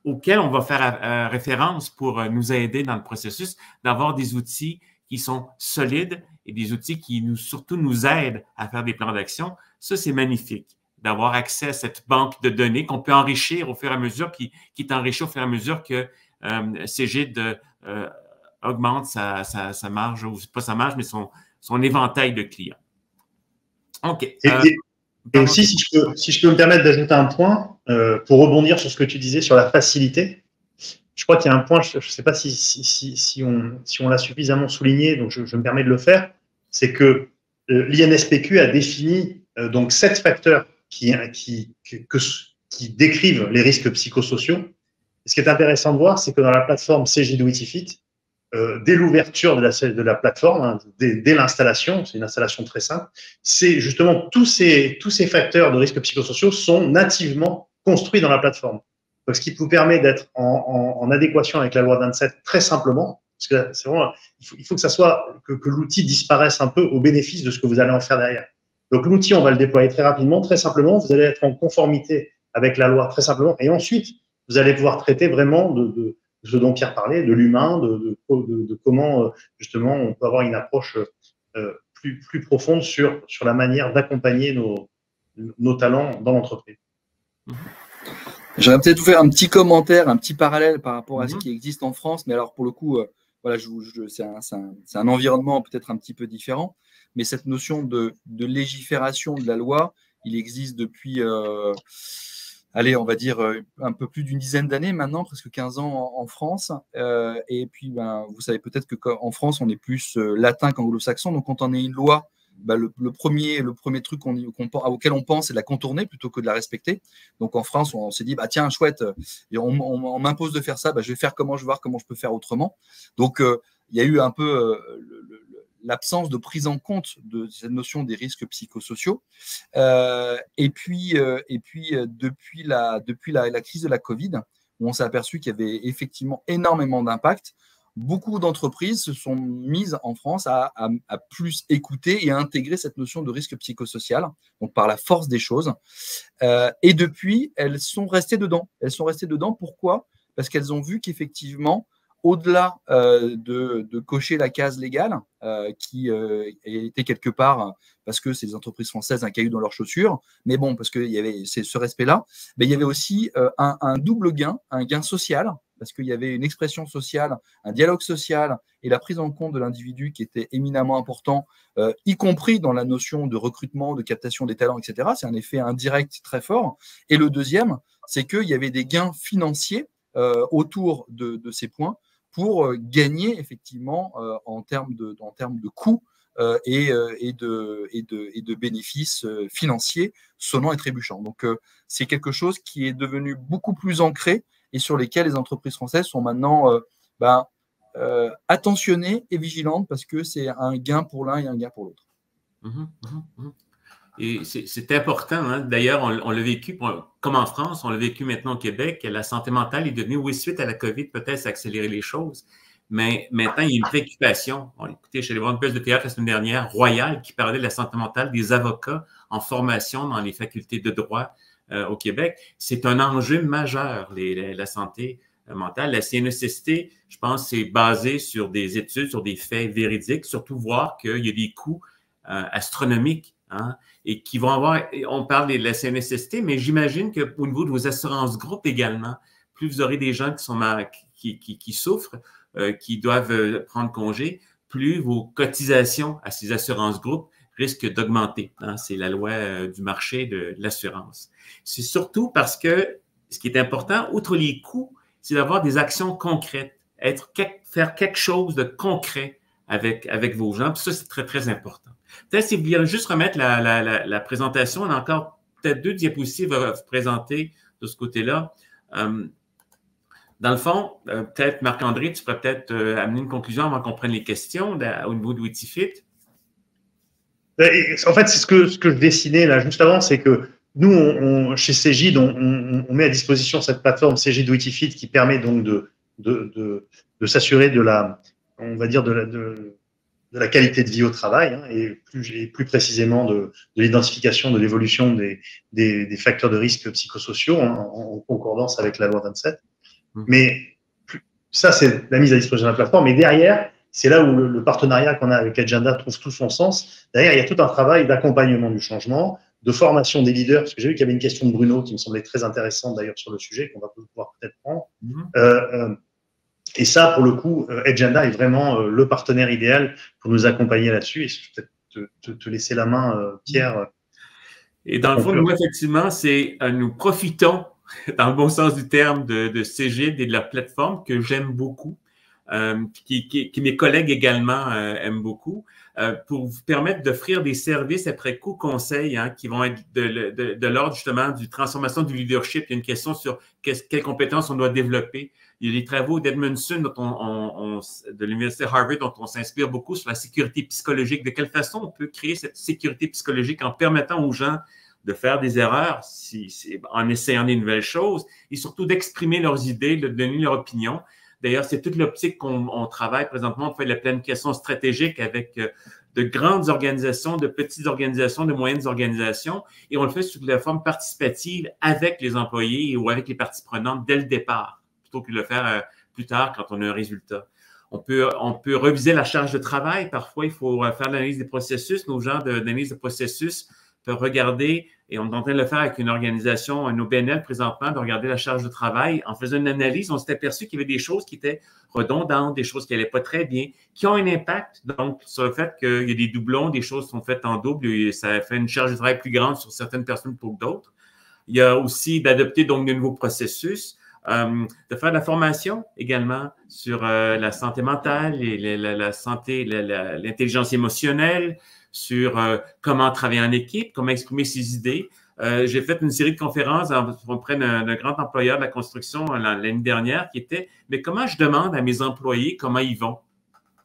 auxquels on va faire référence pour nous aider dans le processus, d'avoir des outils qui sont solides et des outils qui surtout nous aident à faire des plans d'action. Ça, c'est magnifique d'avoir accès à cette banque de données qu'on peut enrichir au fur et à mesure, qui est enrichie au fur et à mesure que Cégide augmente sa marge, ou pas sa marge, mais son éventail de clients. OK. Et aussi, si je peux me permettre d'ajouter un point, pour rebondir sur ce que tu disais sur la facilité, je crois qu'il y a un point, je ne sais pas si on l'a suffisamment souligné, donc je me permets de le faire, c'est que l'INSPQ a défini donc 7 facteurs qui décrivent les risques psychosociaux. Et ce qui est intéressant de voir, c'est que dans la plateforme Cégide Witifit, dès l'ouverture de la plateforme, hein, dès l'installation, c'est une installation très simple, c'est justement tous ces facteurs de risques psychosociaux sont nativement construits dans la plateforme. Donc, ce qui vous permet d'être en adéquation avec la loi 27 très simplement, parce que c'est vraiment, il faut que ça soit, que l'outil disparaisse un peu au bénéfice de ce que vous allez en faire derrière. Donc, l'outil, on va le déployer très rapidement, très simplement. Vous allez être en conformité avec la loi très simplement. Et ensuite, vous allez pouvoir traiter vraiment de ce dont Pierre parlait, de l'humain, de comment, justement, on peut avoir une approche plus profonde sur la manière d'accompagner nos talents dans l'entreprise. J'aurais peut-être vous faire un petit commentaire, un petit parallèle par rapport à ce qui existe en France. Mais alors, pour le coup, voilà, c'est un environnement peut-être un petit peu différent. Mais cette notion de légifération de la loi, il existe depuis, allez, on va dire un peu plus d'une dizaine d'années maintenant, presque 15 ans en France. Et puis, vous savez peut-être qu'en France, on est plus latin qu'anglo-saxon. Donc, quand on a une loi, le premier truc auquel on pense, c'est de la contourner plutôt que de la respecter. Donc, en France, on s'est dit, tiens, chouette, on m'impose de faire ça, je vais faire comment, je vais voir comment je peux faire autrement. Donc, il y a eu un peu l'absence de prise en compte de cette notion des risques psychosociaux. Et puis depuis la crise de la Covid, où on s'est aperçu qu'il y avait effectivement énormément d'impact, beaucoup d'entreprises se sont mises en France à plus écouter et à intégrer cette notion de risque psychosocial, donc par la force des choses. Et depuis, elles sont restées dedans. Elles sont restées dedans. Pourquoi ? Parce qu'elles ont vu qu'effectivement, au-delà de cocher la case légale, qui était quelque part, parce que c'est des entreprises françaises, un caillou dans leurs chaussures, mais bon, parce qu'il y avait ce respect-là, il y avait aussi un double gain, un gain social, parce qu'il y avait une expression sociale, un dialogue social et la prise en compte de l'individu qui était éminemment important, y compris dans la notion de recrutement, de captation des talents, etc. C'est un effet indirect très fort. Et le deuxième, c'est qu'il y avait des gains financiers autour de ces points pour gagner effectivement en termes de coûts et de bénéfices financiers sonnants et trébuchants. Donc, c'est quelque chose qui est devenu beaucoup plus ancré et sur lesquels les entreprises françaises sont maintenant attentionnées et vigilantes parce que c'est un gain pour l'un et un gain pour l'autre. Et c'est important, hein? D'ailleurs, on l'a vécu, comme en France, on l'a vécu maintenant au Québec, la santé mentale est devenue, oui, suite à la COVID, peut-être ça a accéléré les choses, mais maintenant, il y a une préoccupation. Écoutez, je suis allé voir une pièce de théâtre la semaine dernière, Royal, qui parlait de la santé mentale des avocats en formation dans les facultés de droit au Québec. C'est un enjeu majeur, la santé mentale. La CNESST, je pense, c'est basé sur des études, sur des faits véridiques, surtout voir qu'il y a des coûts astronomiques, hein, et qui vont avoir, on parle de la CNESST, mais j'imagine qu'au niveau de vos assurances groupes également, plus vous aurez des gens qui souffrent, qui doivent prendre congé, plus vos cotisations à ces assurances groupes risquent d'augmenter. Hein, c'est la loi du marché de l'assurance. C'est surtout parce que ce qui est important, outre les coûts, c'est d'avoir des actions concrètes, faire quelque chose de concret avec vos gens. Puis ça, c'est très, très important. Peut-être si vous vouliez juste remettre la présentation, on a encore peut-être 2 diapositives à vous présenter de ce côté-là. Dans le fond, peut-être, Marc-André, tu pourrais peut-être amener une conclusion avant qu'on prenne les questions au niveau de Witifit. En fait, c'est ce que je dessinais là juste avant, c'est que nous, chez Cégide, on met à disposition cette plateforme Cégide Witifit qui permet donc de s'assurer de la, on va dire, de la qualité de vie au travail, hein, et plus précisément de l'identification de l'évolution des facteurs de risque psychosociaux, hein, en concordance avec la loi 27. Mais ça, c'est la mise à disposition de la plateforme. Et derrière, c'est là où le partenariat qu'on a avec Agenda trouve tout son sens. Derrière, il y a tout un travail d'accompagnement du changement, de formation des leaders, parce que j'ai vu qu'il y avait une question de Bruno qui me semblait très intéressante d'ailleurs sur le sujet, qu'on va pouvoir peut-être prendre. Et ça, pour le coup, Agenda est vraiment le partenaire idéal pour nous accompagner là-dessus. Et je vais peut-être te laisser la main, Pierre. Et dans le fond, nous, effectivement, c'est nous profitons, dans le bon sens du terme, de Cégide et de leur plateforme que j'aime beaucoup, qui mes collègues également aiment beaucoup, pour vous permettre d'offrir des services après coup conseils, hein, qui vont être de l'ordre justement du transformation du leadership. Il y a une question sur quelles compétences on doit développer. Il y a des travaux d'Edmondson de l'Université Harvard dont on s'inspire beaucoup sur la sécurité psychologique. De quelle façon on peut créer cette sécurité psychologique en permettant aux gens de faire des erreurs en essayant des nouvelles choses et surtout d'exprimer leurs idées, de donner leur opinion. D'ailleurs, c'est toute l'optique qu'on travaille présentement. On fait de la planification stratégique avec de grandes organisations, de petites organisations, de moyennes organisations, et on le fait sous la forme participative avec les employés ou avec les parties prenantes dès le départ, plutôt que de le faire plus tard quand on a un résultat. On peut reviser la charge de travail. Parfois, il faut faire l'analyse des processus. Nos gens d'analyse de processus peuvent regarder, et on est en train de le faire avec une organisation, un OBNL présentement, de regarder la charge de travail. En faisant une analyse, on s'est aperçu qu'il y avait des choses qui étaient redondantes, des choses qui n'allaient pas très bien, qui ont un impact donc sur le fait qu'il y a des doublons, des choses sont faites en double, et ça fait une charge de travail plus grande sur certaines personnes plutôt que d'autres. Il y a aussi d'adopter donc de nouveaux processus, de faire de la formation également sur la santé mentale et la santé, l'intelligence émotionnelle, sur comment travailler en équipe, comment exprimer ses idées. J'ai fait une série de conférences auprès d'un grand employeur de la construction l'année dernière qui était « Mais comment je demande à mes employés comment ils vont? »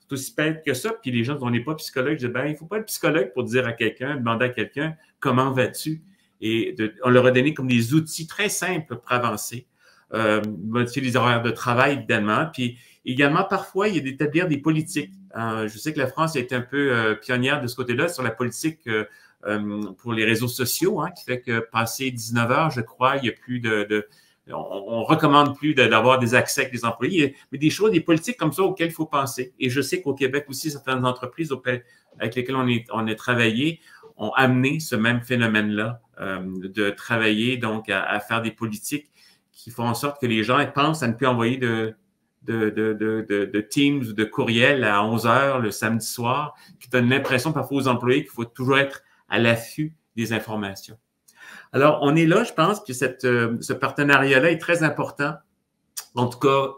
C'est aussi bête que ça. Puis les gens, on n'est pas psychologue, je dis « Ben, il ne faut pas être psychologue pour dire à quelqu'un, demander à quelqu'un comment vas-tu? » Et on leur a donné comme des outils très simples pour avancer. Modifier les horaires de travail, évidemment. Puis également, parfois, il y a d'établir des politiques. Je sais que la France a été un peu pionnière de ce côté-là sur la politique pour les réseaux sociaux, hein, qui fait que passé 19 heures, je crois, il n'y a plus on recommande plus d'avoir des accès avec les employés, mais des choses, des politiques comme ça auxquelles il faut penser. Et je sais qu'au Québec aussi, certaines entreprises avec lesquelles on a travaillé ont amené ce même phénomène-là, de travailler donc à faire des politiques qui font en sorte que les gens pensent à ne plus envoyer de Teams ou de courriel à 11 heures le samedi soir, qui donne l'impression parfois aux employés qu'il faut toujours être à l'affût des informations. Alors, on est là, je pense que ce partenariat-là est très important. En tout cas,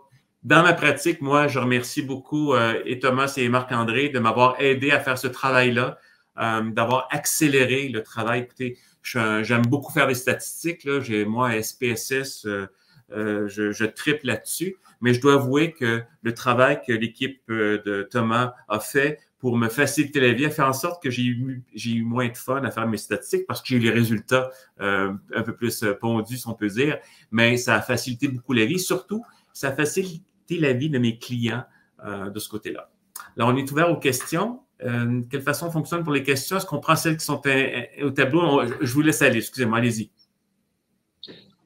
dans ma pratique, moi, je remercie beaucoup et Thomas et Marc-André de m'avoir aidé à faire ce travail-là, d'avoir accéléré le travail. Écoutez, j'aime beaucoup faire des statistiques. Là. Moi, SPSS, je triple là-dessus, mais je dois avouer que le travail que l'équipe de Thomas a fait pour me faciliter la vie a fait en sorte que j'ai eu moins de fun à faire mes statistiques parce que j'ai eu les résultats un peu plus pondus, si on peut dire, mais ça a facilité beaucoup la vie. Surtout, ça a facilité la vie de mes clients de ce côté-là. Alors, on est ouvert aux questions. Quelle façon fonctionne pour les questions? Est-ce qu'on prend celles qui sont au tableau? Je vous laisse aller, excusez-moi, allez-y.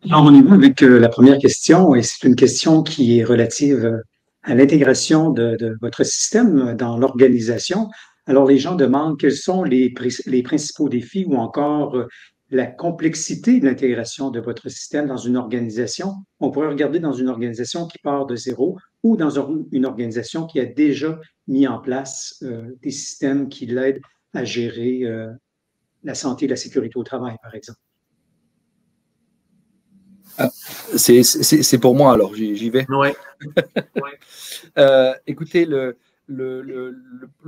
Alors, on y va avec la première question, et c'est une question qui est relative à l'intégration de votre système dans l'organisation. Alors, les gens demandent quels sont les principaux défis ou encore la complexité de l'intégration de votre système dans une organisation. On pourrait regarder dans une organisation qui part de zéro ou dans une organisation qui a déjà mis en place des systèmes qui l'aident à gérer la santé et la sécurité au travail, par exemple. C'est pour moi, alors j'y vais. Ouais. Écoutez, le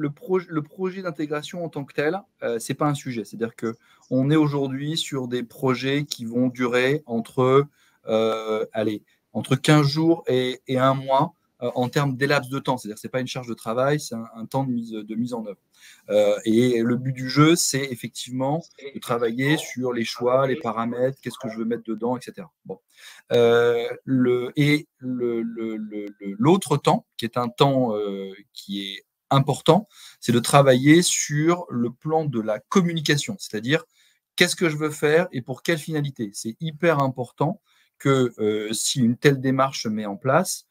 projet d'intégration en tant que tel, c'est pas un sujet. C'est-à-dire qu'on est aujourd'hui sur des projets qui vont durer entre 15 jours et 1 mois en termes d'élaps de temps. C'est-à-dire que ce n'est pas une charge de travail, c'est un temps de mise en œuvre. Et le but du jeu, c'est effectivement de travailler sur les choix, les paramètres, qu'est-ce que je veux mettre dedans, etc. Bon. L'autre temps, qui est un temps qui est important, c'est de travailler sur le plan de la communication, c'est-à-dire qu'est-ce que je veux faire et pour quelle finalité. C'est hyper important que si une telle démarche se met en place,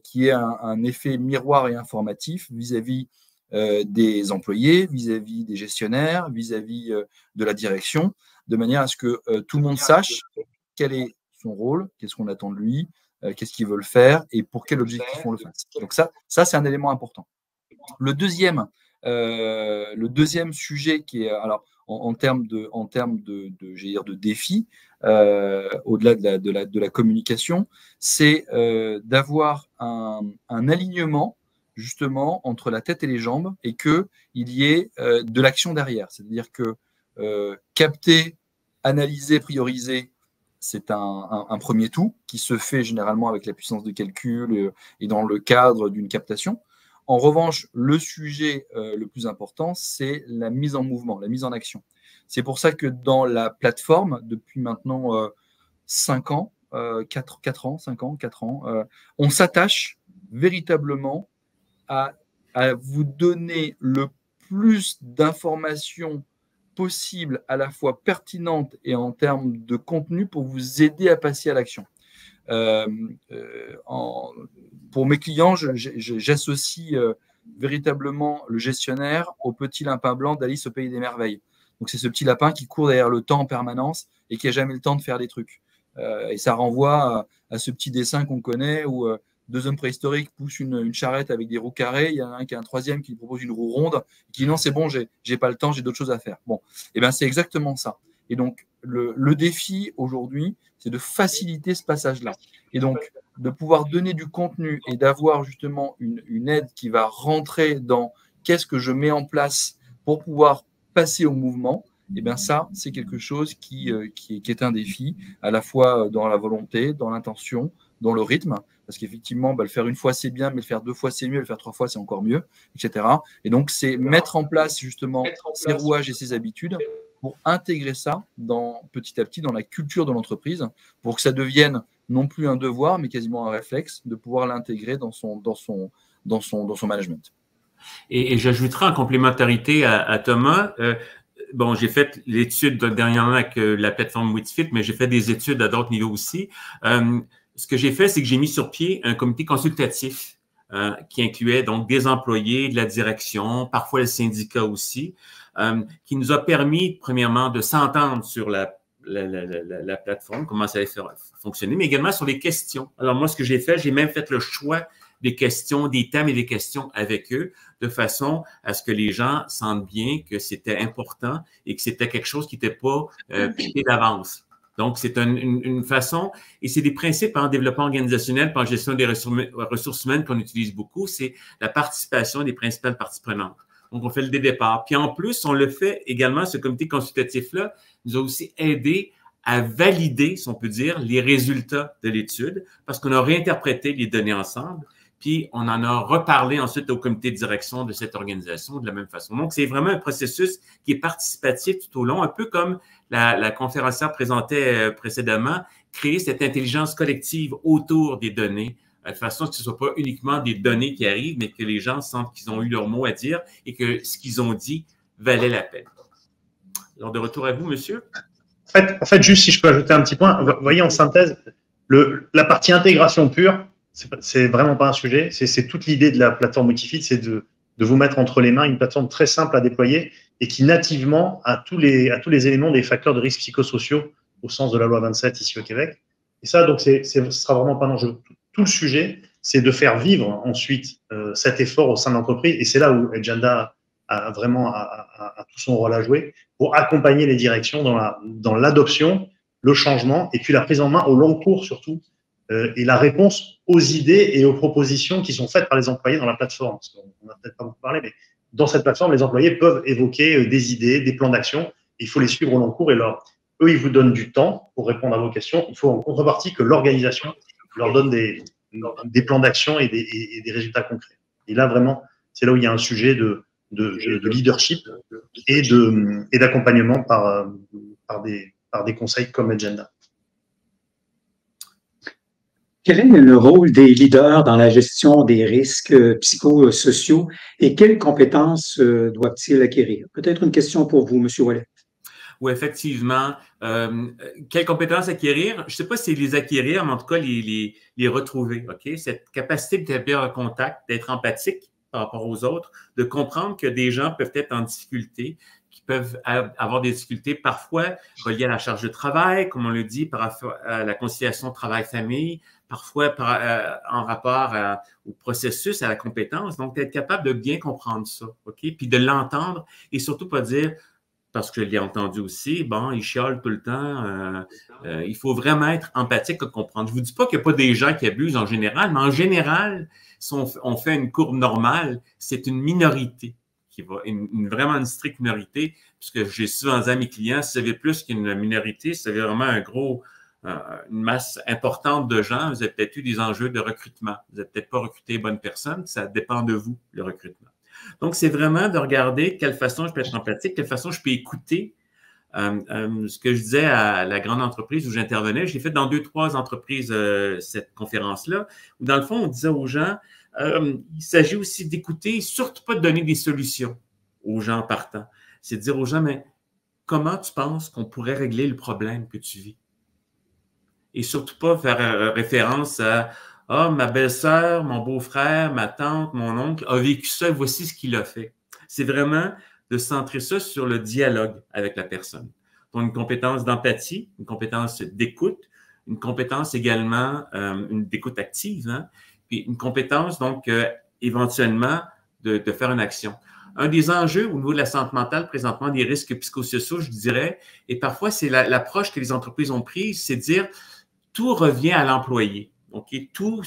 qu'il y ait un effet miroir et informatif vis-à-vis des employés, vis-à-vis des gestionnaires, vis-à-vis de la direction, de manière à ce que tout le monde sache quel est son rôle, qu'est-ce qu'on attend de lui, qu'est-ce qu'ils veulent faire et pour quel objectif on le fasse. Donc ça c'est un élément important. Le deuxième sujet qui est alors en termes de défis, au-delà de la communication, c'est d'avoir un alignement justement entre la tête et les jambes et qu'il y ait de l'action derrière. C'est-à-dire que capter, analyser, prioriser, c'est un premier tout qui se fait généralement avec la puissance de calcul et dans le cadre d'une captation. En revanche, le sujet le plus important, c'est la mise en mouvement, la mise en action. C'est pour ça que dans la plateforme, depuis maintenant 5 ans, 4 ans, on s'attache véritablement à vous donner le plus d'informations possibles, à la fois pertinentes et en termes de contenu pour vous aider à passer à l'action. Pour mes clients, j'associe véritablement le gestionnaire au petit lapin blanc d'Alice au Pays des Merveilles. Donc, c'est ce petit lapin qui court derrière le temps en permanence et qui n'a jamais le temps de faire des trucs. Et ça renvoie à ce petit dessin qu'on connaît où 2 hommes préhistoriques poussent une charrette avec des roues carrées. Il y en a un qui a un troisième qui lui propose une roue ronde et qui dit non, c'est bon, j'ai pas le temps, j'ai d'autres choses à faire. Bon, et ben c'est exactement ça. Et donc, le défi aujourd'hui, c'est de faciliter ce passage-là. Et donc, de pouvoir donner du contenu et d'avoir justement une aide qui va rentrer dans qu'est-ce que je mets en place pour pouvoir passer au mouvement, et bien ça, c'est quelque chose qui est un défi, à la fois dans la volonté, dans l'intention, dans le rythme, parce qu'effectivement, le faire une fois, c'est bien, mais le faire 2 fois, c'est mieux, le faire 3 fois, c'est encore mieux, etc. Et donc, c'est mettre en place justement ces rouages et ces habitudes pour intégrer ça petit à petit dans la culture de l'entreprise, pour que ça devienne non plus un devoir, mais quasiment un réflexe de pouvoir l'intégrer dans son management. Et j'ajouterai en complémentarité à Thomas, bon, j'ai fait l'étude dernièrement avec la plateforme Witifit, mais j'ai fait des études à d'autres niveaux aussi. Ce que j'ai fait, c'est que j'ai mis sur pied un comité consultatif qui incluait donc des employés, de la direction, parfois le syndicat aussi, qui nous a permis, premièrement, de s'entendre sur la plateforme, comment ça allait fonctionner, mais également sur les questions. Alors moi, ce que j'ai fait, j'ai même fait le choix des questions, des thèmes et des questions avec eux, de façon à ce que les gens sentent bien que c'était important et que c'était quelque chose qui n'était pas piqué d'avance. Donc, c'est une façon, et c'est des principes en développement organisationnel, en gestion des ressources humaines qu'on utilise beaucoup, c'est la participation des principales parties prenantes. Donc, on fait le départ. Puis en plus, on le fait également, ce comité consultatif-là nous a aussi aidé à valider, si on peut dire, les résultats de l'étude, parce qu'on a réinterprété les données ensemble, puis on en a reparlé ensuite au comité de direction de cette organisation de la même façon. Donc, c'est vraiment un processus qui est participatif tout au long, un peu comme la conférencière présentait précédemment, créer cette intelligence collective autour des données, de façon que ce ne soit pas uniquement des données qui arrivent, mais que les gens sentent qu'ils ont eu leur mot à dire et que ce qu'ils ont dit valait la peine. Alors, de retour à vous, monsieur. En fait, juste si je peux ajouter un petit point, vous voyez en synthèse, la partie intégration pure, c'est vraiment pas un sujet. C'est toute l'idée de la plateforme Witifit, c'est de vous mettre entre les mains une plateforme très simple à déployer et qui nativement a tous les éléments des facteurs de risque psychosociaux au sens de la loi 27 ici au Québec. Et ça, donc, ce sera vraiment pas un enjeu. Tout le sujet, c'est de faire vivre ensuite cet effort au sein de l'entreprise. Et c'est là où Agenda a vraiment tout son rôle à jouer pour accompagner les directions dans l'adoption, le changement et puis la prise en main au long cours surtout et la réponse aux idées et aux propositions qui sont faites par les employés dans la plateforme. Parce qu'on n'a peut-être pas beaucoup parlé, mais dans cette plateforme, les employés peuvent évoquer des idées, des plans d'action. Il faut les suivre au long cours et eux, ils vous donnent du temps pour répondre à vos questions. Il faut en contrepartie que l'organisation leur donne des plans d'action et des résultats concrets. Et là, vraiment, c'est là où il y a un sujet de leadership et d'accompagnement par des conseils comme Agenda. Quel est le rôle des leaders dans la gestion des risques psychosociaux et quelles compétences doivent-ils acquérir? Peut-être une question pour vous, M. Wallet. Oui, effectivement. Quelles compétences acquérir? Je ne sais pas si les acquérir, mais en tout cas, les retrouver. OK? Cette capacité d'établir un contact, d'être empathique par rapport aux autres, de comprendre que des gens peuvent être en difficulté, qui peuvent avoir des difficultés parfois reliées à la charge de travail, comme on le dit, par rapport à la conciliation travail-famille, parfois en rapport au processus, à la compétence. Donc, être capable de bien comprendre ça, OK? Puis de l'entendre et surtout pas dire, parce que je l'ai entendu aussi, bon, il chiale tout le temps. Il faut vraiment être empathique pour comprendre. Je ne vous dis pas qu'il n'y a pas des gens qui abusent en général, mais en général, si on fait une courbe normale, c'est une minorité qui va, vraiment une stricte minorité, puisque j'ai souvent dit à mes clients, si vous avez plus qu'une minorité, si vous avez vraiment une masse importante de gens, vous avez peut-être eu des enjeux de recrutement. Vous n'avez peut-être pas recruté les bonnes personnes, ça dépend de vous, le recrutement. Donc, c'est vraiment de regarder de quelle façon je peux être empathique, de quelle façon je peux écouter. Ce que je disais à la grande entreprise où j'intervenais, j'ai fait dans 2-3 entreprises cette conférence-là, où dans le fond, on disait aux gens, il s'agit aussi d'écouter et surtout pas de donner des solutions aux gens partants. C'est de dire aux gens, mais comment tu penses qu'on pourrait régler le problème que tu vis? Et surtout pas faire référence à ah, ma belle-sœur, mon beau-frère, ma tante, mon oncle a vécu ça, voici ce qu'il a fait. C'est vraiment de centrer ça sur le dialogue avec la personne. Donc, une compétence d'empathie, une compétence d'écoute, une compétence également d'écoute active, hein, puis une compétence, donc, éventuellement, de faire une action. Un des enjeux au niveau de la santé mentale, présentement, des risques psychosociaux, je dirais, et parfois, c'est l'approche que les entreprises ont prise, c'est de dire tout revient à l'employé. Okay? Tout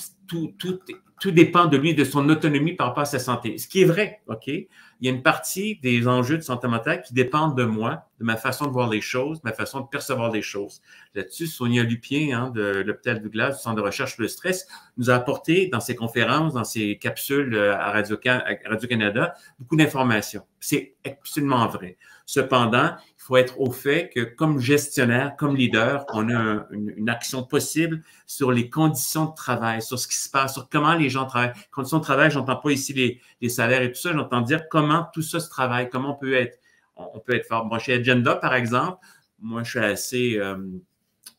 dépend de lui, de son autonomie par rapport à sa santé. Ce qui est vrai, OK? Il y a une partie des enjeux de santé mentale qui dépendent de moi, de ma façon de voir les choses, ma façon de percevoir les choses. Là-dessus, Sonia Lupien, hein, de l'hôpital Douglas, du Centre de recherche sur le stress, nous a apporté dans ses conférences, dans ses capsules à Radio-Canada, beaucoup d'informations. C'est absolument vrai. Cependant, il faut être au fait que comme gestionnaire, comme leader, on a une action possible sur les conditions de travail, sur ce qui se passe, sur comment les gens travaillent. Conditions de travail, j'entends pas ici les salaires et tout ça, j'entends dire comment tout ça se travaille, comment on peut être fort. Bon, chez Agenda, par exemple, moi, je suis assez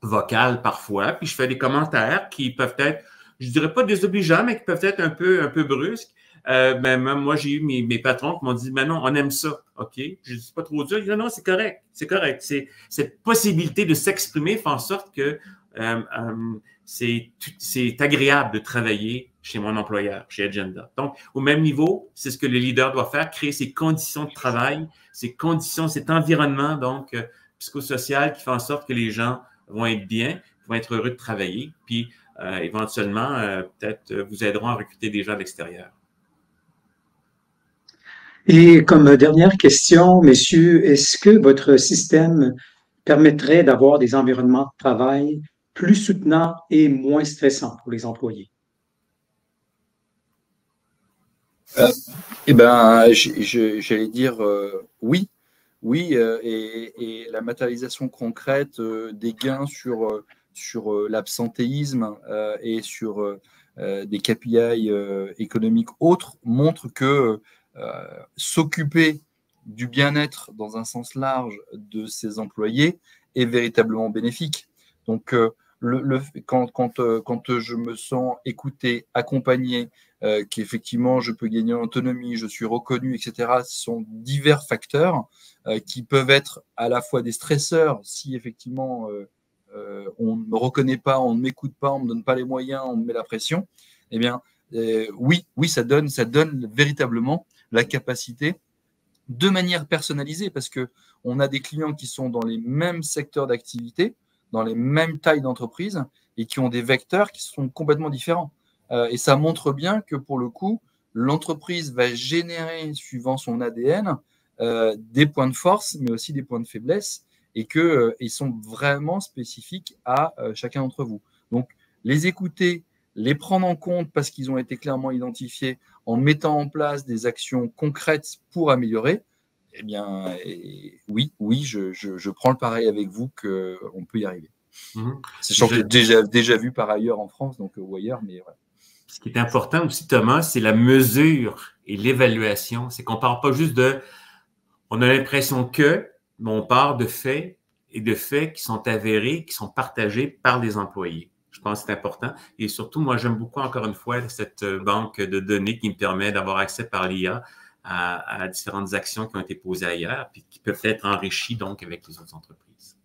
vocal parfois, puis je fais des commentaires qui peuvent être, je dirais pas désobligeants, mais qui peuvent être un peu brusques. Même moi, j'ai eu mes patrons qui m'ont dit, mais non, on aime ça, OK? Je ne dis pas trop dur. Je dis, non, c'est correct, c'est correct. C'est cette possibilité de s'exprimer fait en sorte que c'est agréable de travailler chez mon employeur, chez Agenda. Donc, au même niveau, c'est ce que le leader doit faire, créer ces conditions de travail, ces conditions, cet environnement, donc, psychosocial qui fait en sorte que les gens vont être bien, vont être heureux de travailler, puis éventuellement, peut-être vous aideront à recruter des gens de l'extérieur. Et comme dernière question, messieurs, est-ce que votre système permettrait d'avoir des environnements de travail plus soutenants et moins stressants pour les employés? Eh ben, j'allais dire oui. Oui, et la matérialisation concrète des gains sur l'absentéisme et sur des KPI économiques autres montre que s'occuper du bien-être dans un sens large de ses employés est véritablement bénéfique. Donc, quand je me sens écouté, accompagné, qu'effectivement je peux gagner en autonomie, je suis reconnu, etc., ce sont divers facteurs qui peuvent être à la fois des stresseurs si effectivement on ne me reconnaît pas, on ne m'écoute pas, on ne me donne pas les moyens, on me met la pression. Eh bien, oui, ça donne véritablement la capacité de manière personnalisée, parce qu'on a des clients qui sont dans les mêmes secteurs d'activité, dans les mêmes tailles d'entreprise et qui ont des vecteurs qui sont complètement différents. Et ça montre bien que pour le coup, l'entreprise va générer, suivant son ADN, des points de force, mais aussi des points de faiblesse, et qu'ils sont vraiment spécifiques à chacun d'entre vous. Donc, les écouter, les prendre en compte parce qu'ils ont été clairement identifiés en mettant en place des actions concrètes pour améliorer, eh bien, oui, je prends le pari avec vous qu'on peut y arriver. Sachant que j'ai déjà vu par ailleurs en France, donc, ou ailleurs, mais voilà. Ce qui est important aussi, Thomas, c'est la mesure et l'évaluation. C'est qu'on ne part pas juste de... On a l'impression que, mais on part de faits et de faits qui sont avérés, qui sont partagés par les employés. Je pense que c'est important. Et surtout, moi, j'aime beaucoup, encore une fois, cette banque de données qui me permet d'avoir accès par l'IA à différentes actions qui ont été posées ailleurs puis qui peuvent être enrichies donc avec les autres entreprises.